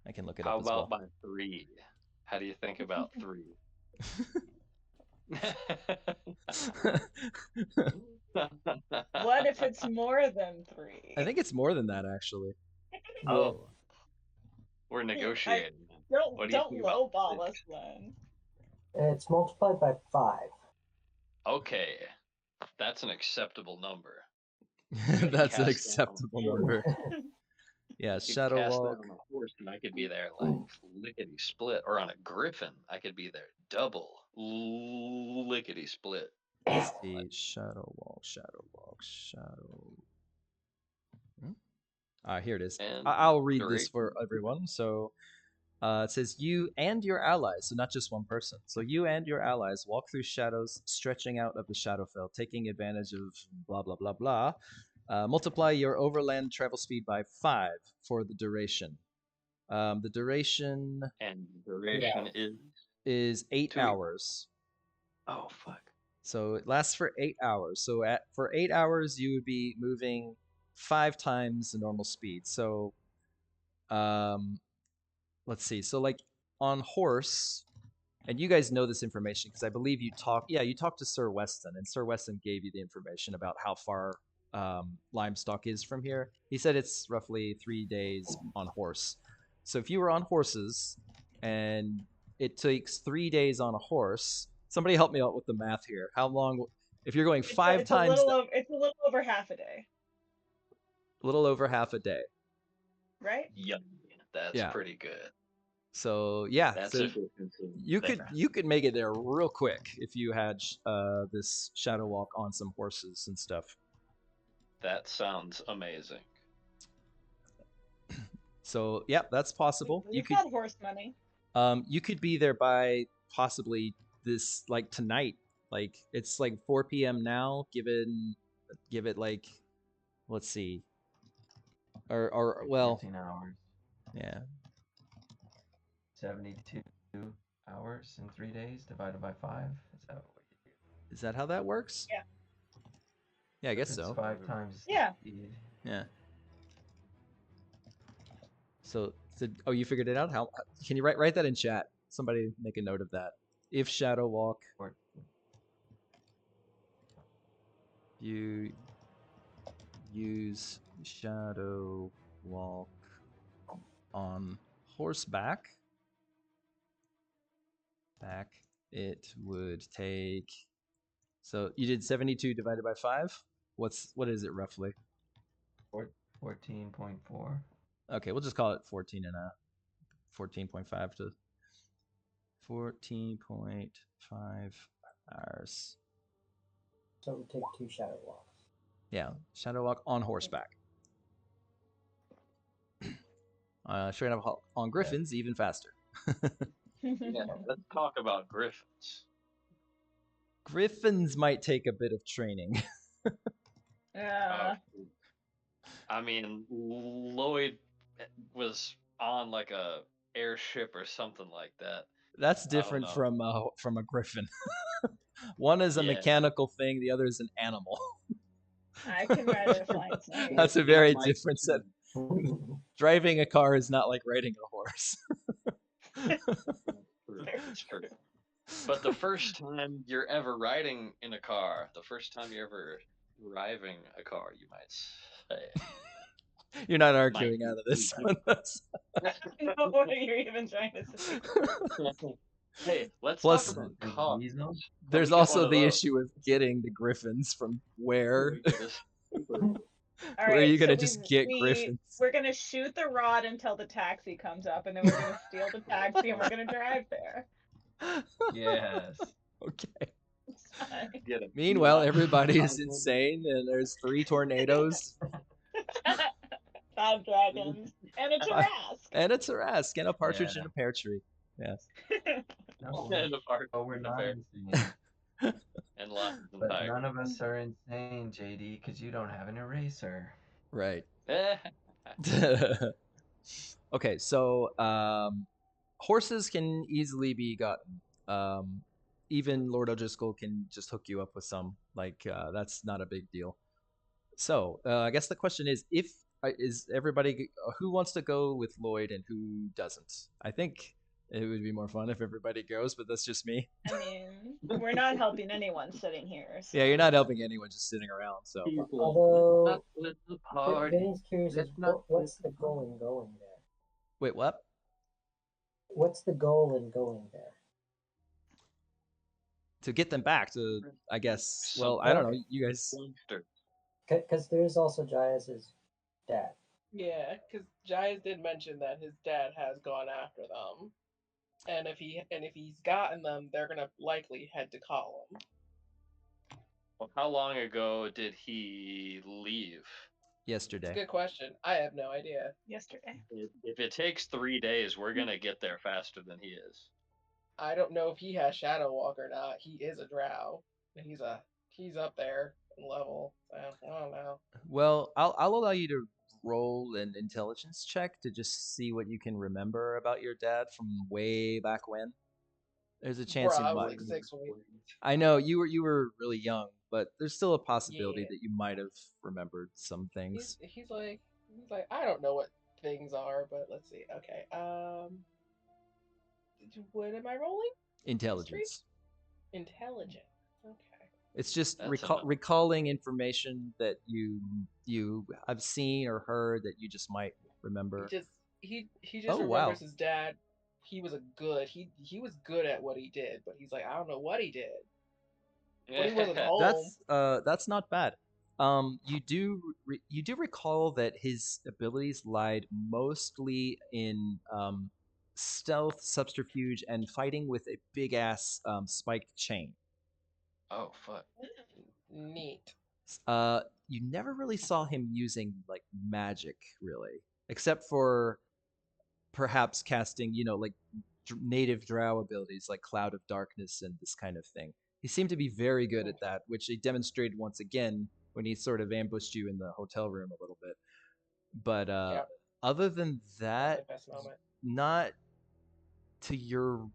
I can look it How up as well. about by 3? How do you think about 3? What if it's more than 3? I think it's more than that, actually. Oh, we're negotiating. What do you Don't think about lowball 6? us then. It's multiplied by 5. Okay, that's an acceptable number. That's an cast acceptable down. number. Yeah, You could Shadow cast Walk. down on a horse and I could be there like lickety split, or on a griffin I could be there double lickety split. Let's see. Shadow Walk. Here it is. And I'll read this duration. for everyone. So it says, you and your allies, so not just one person. So you and your allies walk through shadows stretching out of the Shadowfell, taking advantage of blah, blah, blah, blah. Multiply your overland travel speed by 5 for the duration. The duration is 8 hours. Oh, fuck. So it lasts for 8 hours. So for 8 hours, you would be moving 5 times the normal speed. So, let's see. So like on horse, and you guys know this information because I believe you talked to Sir Weston, and Sir Weston gave you the information about how far Limestock is from here. He said it's roughly 3 days on horse. So if you were on horses and it takes 3 days on a horse, somebody help me out with the math here. How long, if you're going 5 times? It's a little over half a day. A little over half a day. Right? Yep. That's pretty good. So yeah, That's so you could make it there real quick if you had this Shadow Walk on some horses and stuff. That sounds amazing. So yeah, that's possible. You could got horse money. You could be there by possibly this like tonight. Like it's like 4 p.m. now. Give it like, let's see, or well, 15 hours. Yeah. 72 hours in 3 days divided by 5. Is that what you do? Is that how that works? Yeah. Yeah, I guess It's so. 5 times yeah. the speed. Yeah. So, oh, you figured it out? How can you write that in chat? Somebody make a note of that. If Shadow Walk, you use Shadow Walk on horseback, it would take. So you did 72 divided by 5. What is it roughly? 14.4. Okay, we'll just call it 14 and a 14.5 to 14.5 hours. So it would take 2 Shadow Walks. Yeah, Shadow Walk on horseback. Straight up on griffins, even faster. Yeah, let's talk about griffins. Griffins might take a bit of training. Yeah. I mean, Lloyd was on like a airship or something like that. That's different from a griffin. One is a mechanical thing, the other is an animal. I can ride a flying snake. That's a very different set. Driving a car is not like riding a horse. That's true. But the first time you're ever riding in a car, the first time you're ever driving a car, you might say. You're not arguing out of this one. I don't know what you're even trying to say. Hey, let's Plus, talk about cars. There's also the issue of getting the griffins from where. All Where are you right, gonna so just get griffins? we're gonna shoot the rod until the taxi comes up, and then we're gonna steal the taxi and we're gonna drive there. Yes. Okay. It's fine. Get him. Meanwhile, everybody is insane, and there's 3 tornadoes 5 dragons and a Tarrasque. and a Tarrasque and a partridge Yeah. in a pear tree. Yes. No, And a fart but we're in the not bear. insane. And lions and But tigers. none of us are insane, JD, because you don't have an eraser. Right. Eh. Okay, so horses can easily be gotten. Even Lord O'Driscoll can just hook you up with some. Like that's not a big deal. So I guess the question is everybody who wants to go with Lloyd and who doesn't? I think it would be more fun if everybody goes, but that's just me. I mean, we're not helping anyone sitting here. So. Yeah, you're not helping anyone just sitting around. So Although, Let's party. Vinny's curious, Let's is not- what's the goal in going there? wait, what? What's the goal in going there? To get them back to, I guess. Well, I don't know. You guys. Because there's also Jaez's dad. Yeah, because Jaez did mention that his dad has gone after them, and if he's gotten them, they're gonna likely head to Column. Well, how long ago did he leave? Yesterday. Good question. I have no idea. Yesterday. If it takes 3 days, we're gonna get there faster than he is. I don't know if he has Shadow Walk or not. He is a drow. He's up there in level. So I don't know. Well, I'll allow you to roll an intelligence check to just see what you can remember about your dad from way back when. There's a chance Bro, you I was might. like 6 weeks. I know you were really young, but there's still a possibility Yeah. that you might have remembered some things. He's like I don't know what things are, but let's see. Okay. What am I rolling? Intelligence. Intelligence. Okay. It's just That's enough. recalling information that you have seen or heard that you just might remember. He just Oh, wow. remembers his dad. He was he was good at what he did, but he's like, I don't know what he did. But he wasn't home. That's not bad. You do recall that his abilities lied mostly in stealth, subterfuge, and fighting with a big ass spiked chain. Oh fuck. Neat. You never really saw him using like magic, really, except for perhaps casting, like native drow abilities like Cloud of Darkness and this kind of thing. He seemed to be very good at that, which he demonstrated once again when he sort of ambushed you in the hotel room a little bit. But Yep. other than That's that, my best moment. not to your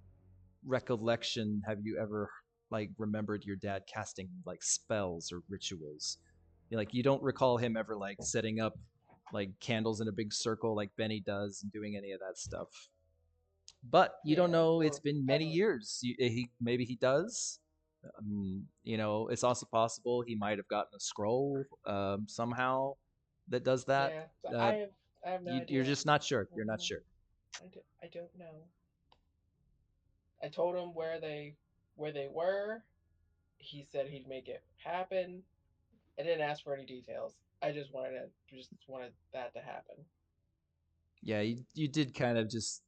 recollection have you ever like remembered your dad casting like spells or rituals. You don't recall him ever like setting up like candles in a big circle like Benny does and doing any of that stuff. But you don't Yeah, know. or It's been many ever. years. Maybe he does. It's also possible he might have gotten a scroll somehow that does that. Yeah, so Uh, I have no idea. You're just not sure. You're not sure. I don't know. I told him where they were. He said he'd make it happen. I didn't ask for any details. I just wanted that to happen. Yeah, you did kind of just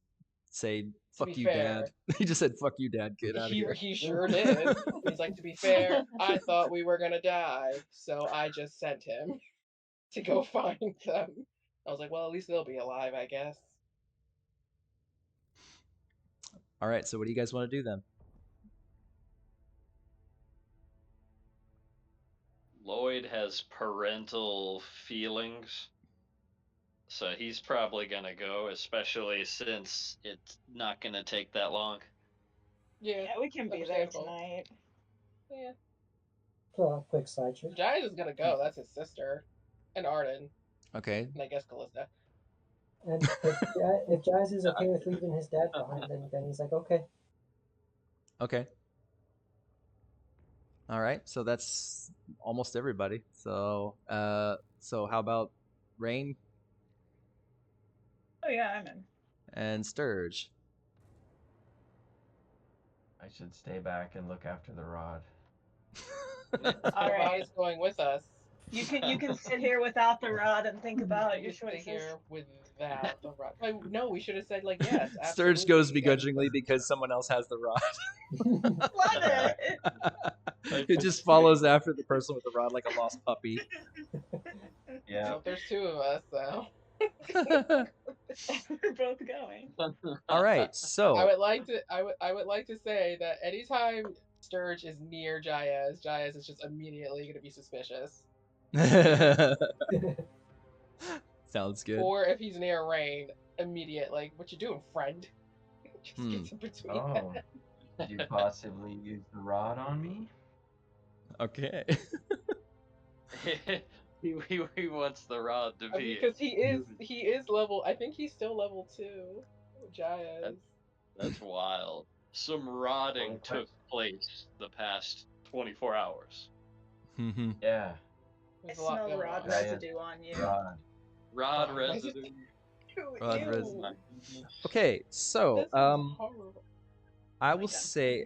say To "fuck be you, fair, Dad." He just said "fuck you, Dad." Get out of here. He sure did. He's like, to be fair, I thought we were gonna die, so I just sent him to go find them. I was like, well, at least they'll be alive, I guess. All right. So what do you guys want to do then? Lloyd has parental feelings, so he's probably gonna go, especially since it's not gonna take that long. Yeah, we can be there understandable. tonight. Yeah. Quick side trick. Giles is gonna go. That's his sister, and Arden, Okay. and I guess Callista. And if Jaez is okay with leaving his dad behind, then he's like, okay. Okay. All right. So that's almost everybody. So so how about Rain Oh yeah, I'm in. and Sturge? I should stay back and look after the rod. All Rod right. is going with us. You can sit here without the rod and think about You your could sit choices. here without the rod. Like, no, we should have said like yes. Sturge goes absolutely, begrudgingly because someone else has the rod. Love it. It just follows after the person with the rod like a lost puppy. Yeah. Well, there's two of us, so We're both going. All right, I so would like to. I would like to say that anytime Sturge is near Jaez, Jaez is just immediately going to be suspicious. sounds good. Or if he's near Rain, immediate like, what you doing, friend? Just gets in between. Oh, did you possibly use the rod on me? Okay. he wants the rod to I mean, be. because he is level. I think he's still level 2. Jaez. That's wild. Some rodding Well, took place the past 24 hours. Yeah. I There's a lot smell going rod on. Giant residue on you. rod. Rod Oh, residue. Rod Ew. residue. Okay, so That sounds horrible. I Oh my will God. say,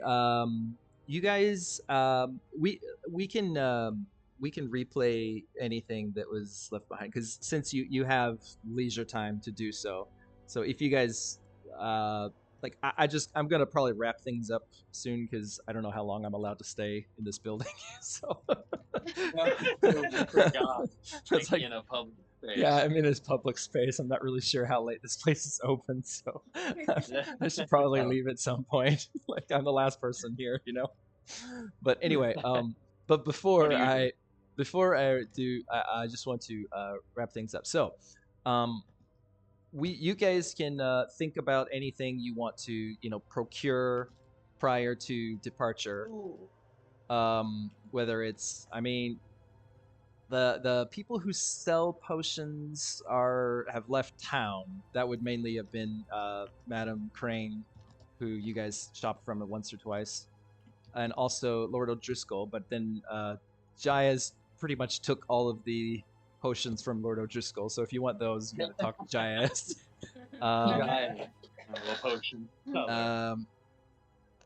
you guys, we can replay anything that was left behind because since you have leisure time to do so. So if you guys, like, I'm gonna probably wrap things up soon because I don't know how long I'm allowed to stay in this building. So Forgot. that's like, in a public space. yeah, I'm in this public space. I'm not really sure how late this place is open, so I should probably leave at some point. Like I'm the last person here, you know. But anyway, but before do you I do, I just want to wrap things up. So, you guys can think about anything you want to procure prior to departure. Ooh. Whether it's, I mean, the people who sell potions have left town. That would mainly have been Madame Crane, who you guys shopped from once or twice, and also Lord O'Drisscol. But then Jaez pretty much took all of the potions from Lord O'Drisscol. So if you want those, you got to talk to Jaez. Guy, a potion.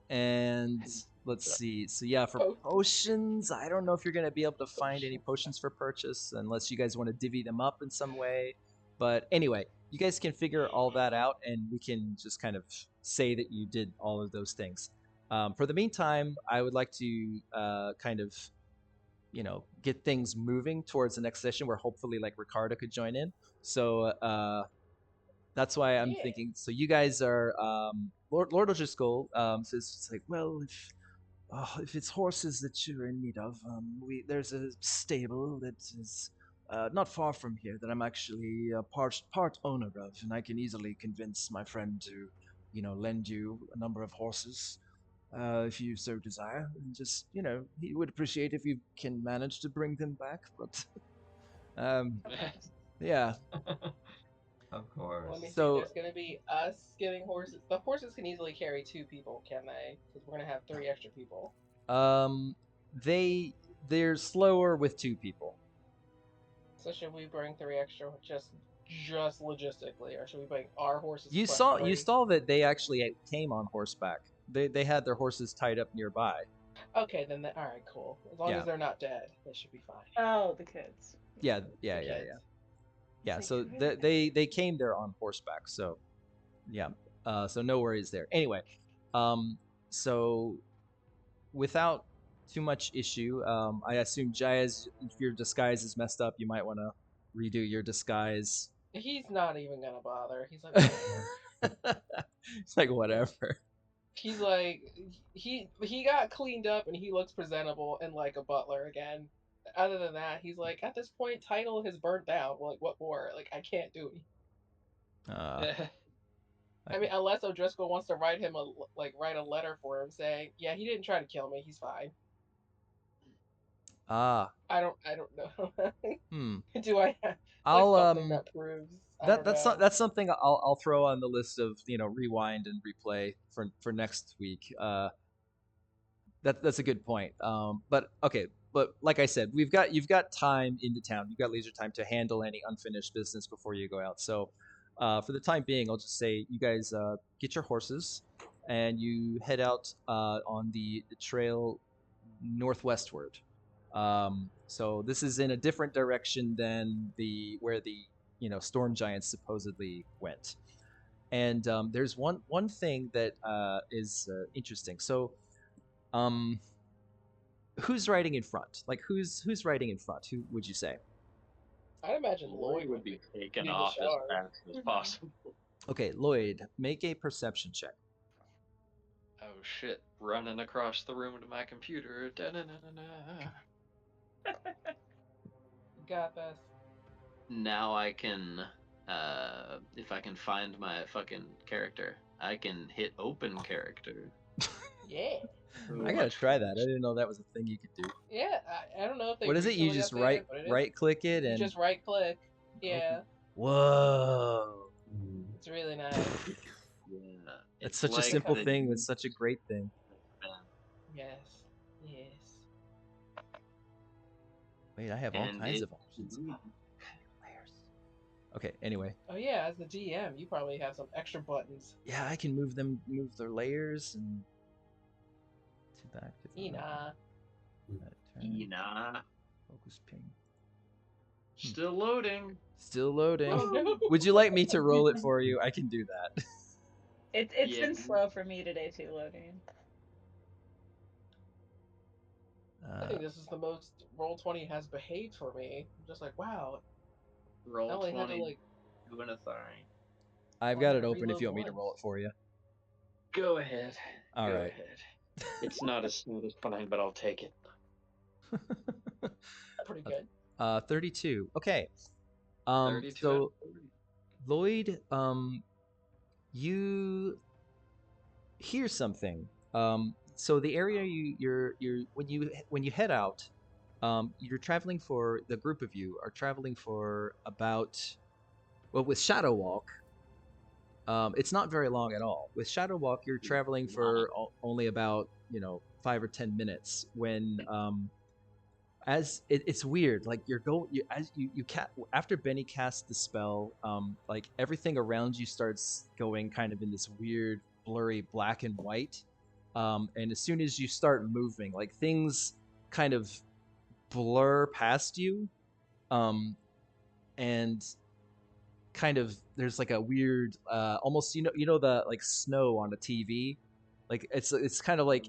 And let's see. So yeah, for potions, I don't know if you're gonna be able to find any potions for purchase unless you guys want to divvy them up in some way. But anyway, you guys can figure all that out, and we can just kind of say that you did all of those things. For the meantime, I would like to kind of, get things moving towards the next session where hopefully like Ricardo could join in. So that's why I'm thinking. So you guys are Lord O'Drisscol says it's like, well, if it's horses that you're in need of, there's a stable that is not far from here that I'm actually part owner of, and I can easily convince my friend to, lend you a number of horses. If you so desire, and just he would appreciate if you can manage to bring them back. But yeah. Of course. Let me see. So- There's going to be us getting horses. The horses can easily carry 2 people, can they? Because we're going to have 3 extra people. They're slower with 2 people. So should we bring 3 extra just logistically, or should we bring our horses? You plus saw 3? that they actually came on horseback. They had their horses tied up nearby. Okay, then all right, cool. As long as they're not dead, they should be fine. Oh, the kids. Yeah. It's So like, they came there on horseback. So yeah. So no worries there. Anyway, so without too much issue, I assume Jaez, if your disguise is messed up, you might want to redo your disguise. He's not even gonna bother. He's like, whatever. It's like whatever. He's like, he got cleaned up and he looks presentable and like a butler again. Other than that, he's like, at this point, title has burnt down. Like, what more? Like, I can't do it. I mean, unless O'Driscoll wants to write a letter for him saying, yeah, he didn't try to kill me. He's fine. I don't know. Do I have something that proves? That's something I'll throw on the list of rewind and replay for next week. That's a good point. But okay, but like I said, you've got time into town. You've got leisure time to handle any unfinished business before you go out. So for the time being, I'll just say you guys get your horses and you head out on the trail northwestward. So this is in a different direction than where the storm giants supposedly went. And there's one thing that is interesting. So, who's riding in front? Like, who's riding in front? Who would you say? I'd imagine Lloyd would be taken the off as charge. fast as possible. Okay, Lloyd, make a perception check. Oh shit! Running across the room to my computer. Da-na-na-na-na. Got this. Now I can, if I can find my fucking character, I can hit open character. Yeah. I gotta try that. I didn't know that was a thing you could do. Yeah, I don't know if they. What is it? You recently just updated it, but it is. right click it You and just right click. Yeah, whoa! it's really nice. Yeah, It's such a like simple the- thing. It's such a great thing. Yes. Wait, I have all And kinds it- of options. Layers. Okay. Anyway, Yeah, as the GM, you probably have some extra buttons. yeah, I can move their layers and to back to the Ena. Nah, focus ping. Still loading. Still loading. Oh, no. Would you like me to roll it for you? I can do that. It's Yeah. been slow for me today too, loading. I think this is the most Roll20 has behaved for me. I'm just like, wow. I roll only had to 20, like. doing a thing. I've Why got did it I open if you reload want me to once? roll it for you. Go ahead. All Go right. ahead. It's not as smooth as fine, but I'll take it. Pretty good. 32. Okay. 32 So out of 40. Lloyd, you hear something. So the area you're when you head out, you're traveling for the group of you are traveling for about, well, with Shadow Walk, it's not very long at all. With Shadow Walk, you're traveling for only about 5 or 10 minutes. When it's weird, like after Benny casts the spell, like everything around you starts going kind of in this weird blurry black and white, and as soon as you start moving, like things kind of blur past you, and kind of there's like a weird almost the like snow on a TV, like it's kind of like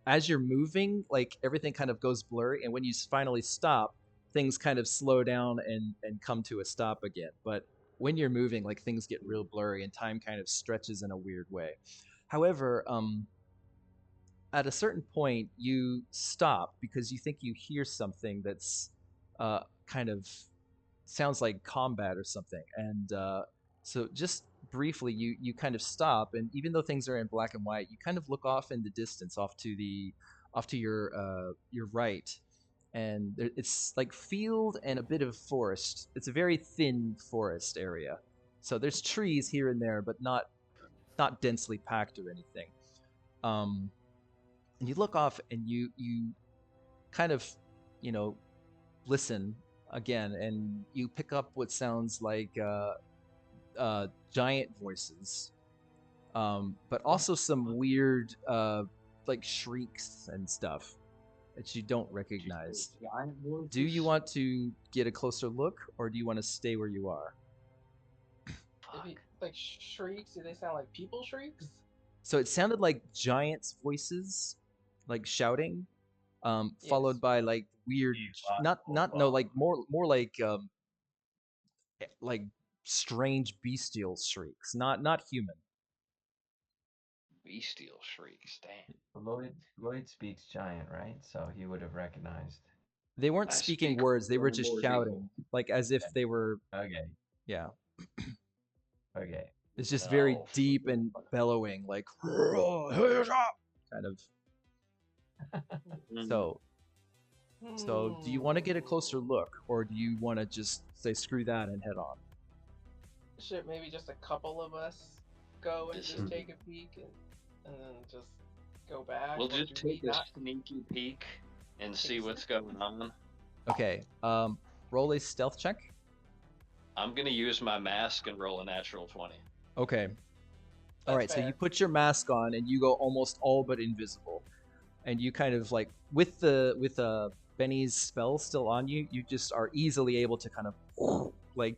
as you're moving, like everything kind of goes blurry, and when you finally stop, things kind of slow down and come to a stop again. But when you're moving, like things get real blurry and time kind of stretches in a weird way. However, at a certain point, you stop because you think you hear something that's kind of sounds like combat or something, and so just briefly you kind of stop, and even though things are in black and white, you kind of look off in the distance off to your right, and it's like field and a bit of forest. It's a very thin forest area, so there's trees here and there, but not densely packed or anything. And you look off and you kind of listen again, and you pick up what sounds like giant voices, but also some weird like shrieks and stuff that you don't recognize. Do you want to get a closer look, or do you want to stay where you are? Maybe, like shrieks? Do they sound like people shrieks? So it sounded like giants' voices, like shouting, followed Yes. by like weird, like more like strange bestial shrieks, not human. Bestial shrieks, damn. Lloyd speaks giant, right? So he would have recognized. They weren't I speaking speak words; they were just Lord shouting, like as if they were. Okay. Yeah, Okay. it's just very No. deep and bellowing, like kind of. So, do you want to get a closer look, or do you want to just say screw that and head on? Should maybe just a couple of us go and This just is- take a peek and then just go back? We'll or just do we take a not- sneaky peek and see what's going on. Okay, roll a stealth check. I'm gonna use my mask and roll a natural 20. Okay. All right, so fair. you put your mask on and you go almost all but invisible, and you kind of like with Benny's spell still on you, you just are easily able to kind of like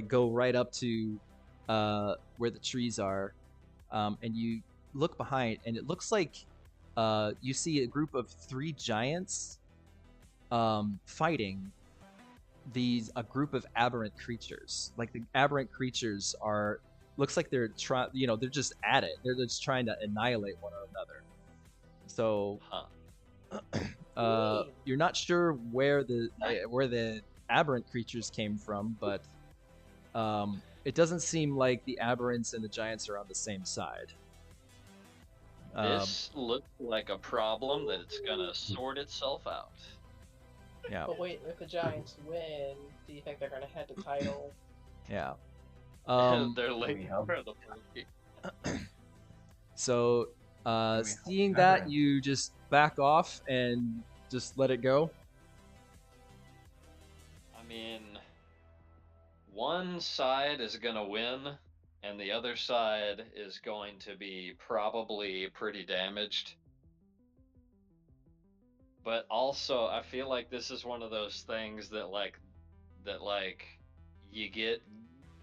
go right up to where the trees are, and you look behind, and it looks like you see a group of 3 giants fighting a group of aberrant creatures. Like the aberrant creatures looks like they're they're just at it. They're just trying to annihilate one another. So you're not sure where the aberrant creatures came from, but it doesn't seem like the aberrants and the giants are on the same side. This looks like a problem that it's gonna sort itself out. Yeah. But wait, if the Giants win, do you think they're gonna head to title? Yeah. They're late for the party. So, help seeing the that, aberrants? you just back off and just let it go. I mean, one side is gonna win, and the other side is going to be probably pretty damaged. But also, I feel like this is one of those things that like you get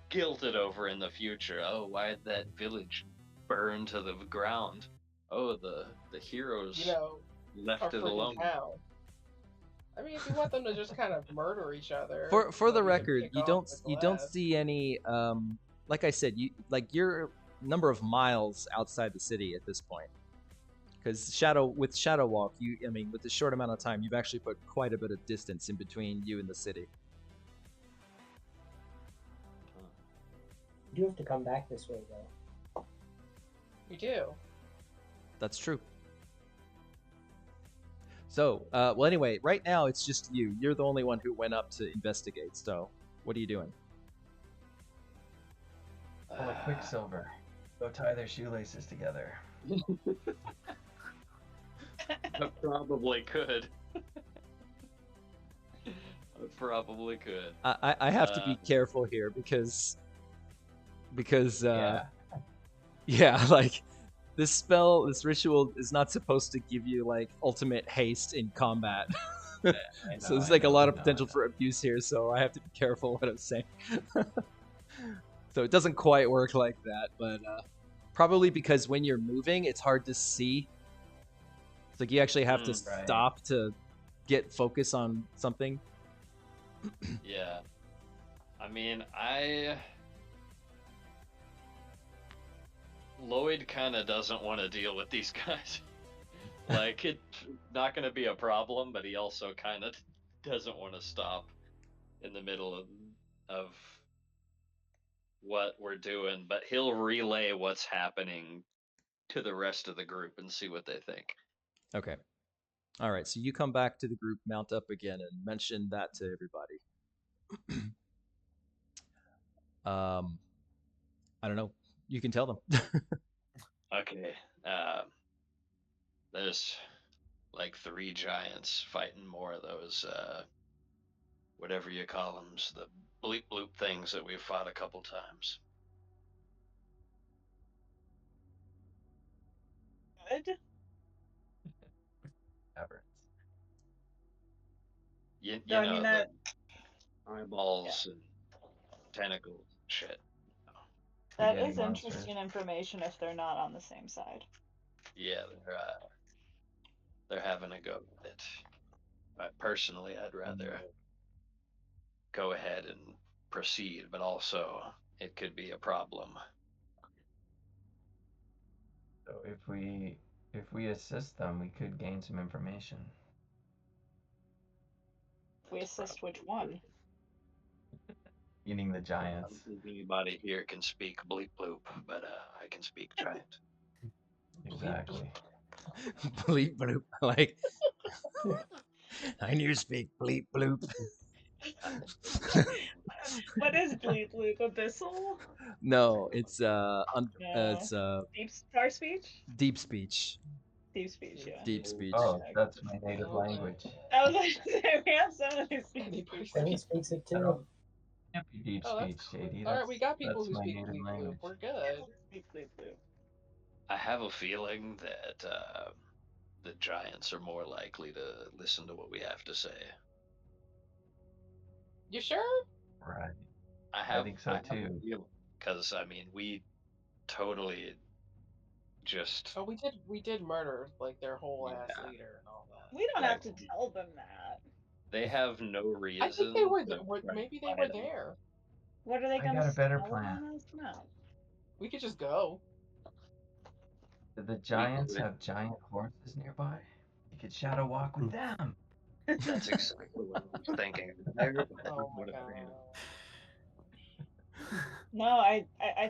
guilted over in the future. Oh, why did that village burn to the ground? Oh, the heroes You know, left our it alone. freaking town. I mean, if you want them to just kind of murder each other. For the so we can record, kick you off don't the you don't glass. see any like I said, you're a number of miles outside the city at this point. Because with Shadow Walk, with the short amount of time, you've actually put quite a bit of distance in between you and the city. You do have to come back this way, though. We do. That's true. So, well, anyway, right now it's just you. You're the only one who went up to investigate. So, what are you doing? Pull a Quicksilver. Go tie their shoelaces together. I probably could. I probably could. I have to be careful here because yeah, like this ritual is not supposed to give you like ultimate haste in combat. So there's like a lot of potential for abuse here, so I have to be careful what I'm saying. So it doesn't quite work like that, but probably because when you're moving, it's hard to see. It's like you actually have to stop to get focus on something. Yeah. I mean, Lloyd kind of doesn't want to deal with these guys. Like, it's not going to be a problem, but he also kind of doesn't want to stop in the middle of what we're doing, but he'll relay what's happening to the rest of the group and see what they think. Okay. All right, so you come back to the group, mount up again, and mention that to everybody. I don't know. You can tell them. Okay. There's like 3 giants fighting more of those, whatever you call them, the bleep bloop things that we've fought a couple times. Good. Aberrants. You No, I know, mean the that. eyeballs and tentacles and shit. That Spaghetti is monsters. interesting information if they're not on the same side. Yeah, they're having a go at it. But personally, I'd rather go ahead and proceed, but also it could be a problem. So if we assist them, we could gain some information. If we assist which one? Meaning the I giants. don't think anybody here can speak bleep bloop, but I can speak giant. Exactly. Bleep bloop. Like, I knew you speak bleep bloop. What is bleep bloop? Abyssal? No, it's No. it's Deep star speech? deep speech. Deep speech, yeah. Deep speech. Oh, that's my native language. I was like, we have someone who speaks Anybody deep Benny speech. speaks it I too. don't- Can't be deep Oh, speech, that's JD. All right, we got people that's who my speak native bleep bloop. language. We're good. Bleep bloop bloop. I have a feeling that the giants are more likely to listen to what we have to say. You sure? Right. I think so, too. Because I mean, we totally just. Oh, we did murder like their whole ass Yeah. leader and all that. We don't Like, have to tell them that. They have no reason. I think they were. to Maybe they fight were us. there. What are they I gonna got a better smell plan. on us? No. We could just go. Do the giants have giant horses nearby? You could shadow walk with them. That's exactly what I was thinking. There, Oh my god. No, I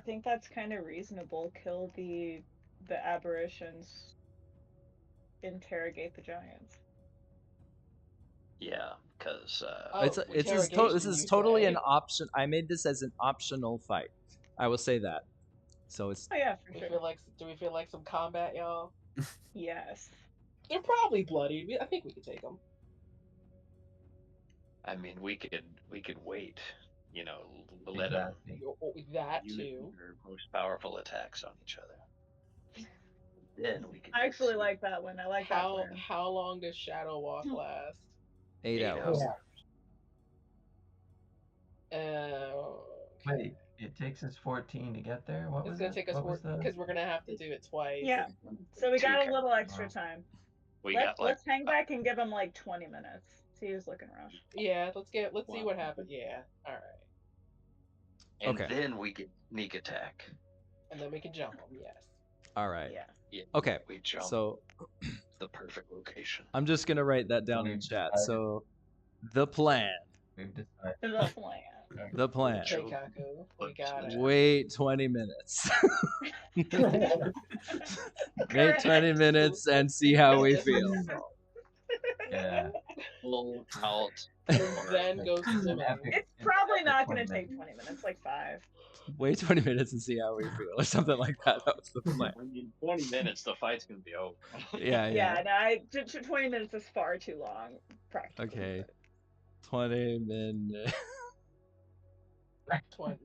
think that's kind of reasonable. Kill the aberrations. Interrogate the giants. Yeah, because This is interrogation, you totally an say? option. I made this as an optional fight. I will say that. So it's Oh yeah, for We sure. do we feel like some combat, y'all? Yes. They're probably bloody. I think we could take them. I mean, we could wait. You know, let them That use too. their most powerful attacks on each other. Then we could. I actually like that one. I like that plan. How long does Shadow Walk last? 8 hours. Wait, it takes us 14 to get there? What was It's gonna it? take us What was the... because we're gonna have to do it twice. Yeah. So we got a little extra time. Let's hang back and give him like 20 minutes. See who's looking rushed. Yeah, let's see what happens. Yeah. All right. And Okay. then we can sneak attack. And then we can jump them. Yes. All right. Yeah. Okay. We jump. So the perfect location. I'm just gonna write that down in chat. So the plan. We've decided. The plan. The plan. Keikaku, we got it. Wait 20 minutes. Wait 20 minutes and see how we feel. Yeah. Full out. Then go swimming. It's probably not going to take 20 minutes, like 5. Wait 20 minutes and see how we feel, or something like that. That was the plan. I mean, 20 minutes, the fight's going to be over. Yeah. No, 20 minutes is far too long, practically. Okay. 20 minutes. 20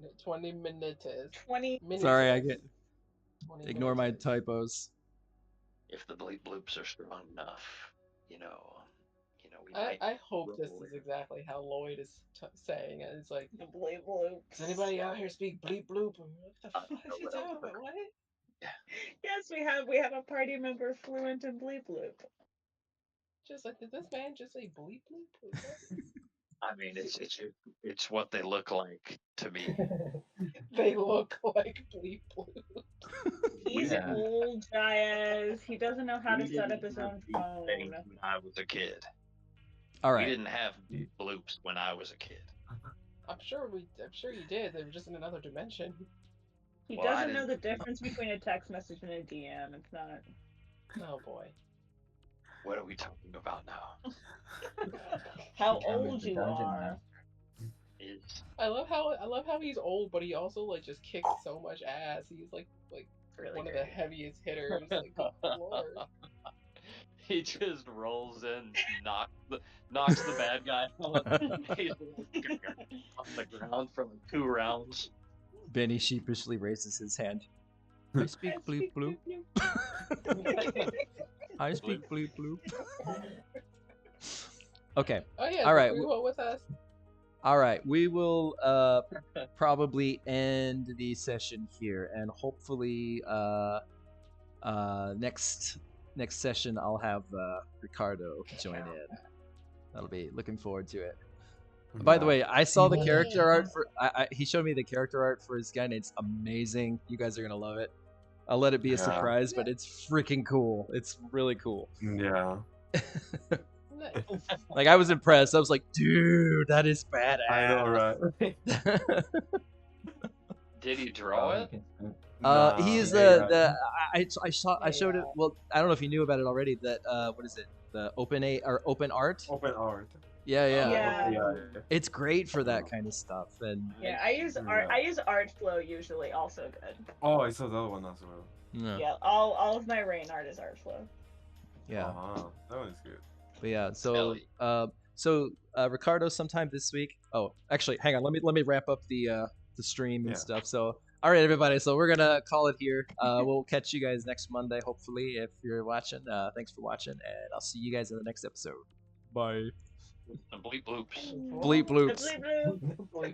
minutes. 20 minutes. Sorry, I get. Ignore my typos. If the bleep bloops are strong enough, we might. I hope this is exactly how Lloyd is saying it. It's like the bleep bloop. Does anybody out here speak bleep bloop? What the fuck is he talking about? What? Yes, we have a party member fluent in bleep bloop. Just like, did this man just say bleep bloop? I mean, it's what they look like to me. They look like bleep bloop. He's old, Jaez. He doesn't know how to set up his own phone. When I was a kid. All right. We didn't have bloops when I was a kid. I'm sure you did. They were just in another dimension. He doesn't know the difference between a text message and a DM. It's not. Oh boy. What are we talking about now? How old you are. I love how he's old, but he also like just kicks so much ass. He's like really one of the heaviest hitters. Like, Lord. He just rolls in, knocks the bad guy on. He's on the ground for like 2 rounds. Benny sheepishly raises his hand. I speak bleep bloop. I speak bleep bloop. Okay. Oh yeah. All right. With us. All right. We will probably end the session here, and hopefully next session I'll have Ricardo join in. That'll be looking forward to it. By the way, I saw the character art for. He showed me the character art for his gun. It's amazing. You guys are gonna love it. I'll let it be a surprise, but it's freaking cool. It's really cool. Yeah. Like, I was impressed. I was like, dude, that is badass. I know, right? Did he draw it? He is I showed it. Well, I don't know if you knew about it already. That what is it? The open art. Open art. Yeah. It's great for that kind of stuff. And yeah, I use Artflow usually, also good. Oh, I saw that one as well. Yeah, all of my rain art is Artflow. Yeah. That one is good. But yeah, so Ricardo, sometime this week. Oh, actually, hang on. Let me wrap up the stream and stuff. So All right, everybody. So we're gonna call it here. We'll catch you guys next Monday, hopefully, if you're watching. Thanks for watching, and I'll see you guys in the next episode. Bye. And bleep bloops. Bleep bloops. Bleep bloop. Boy,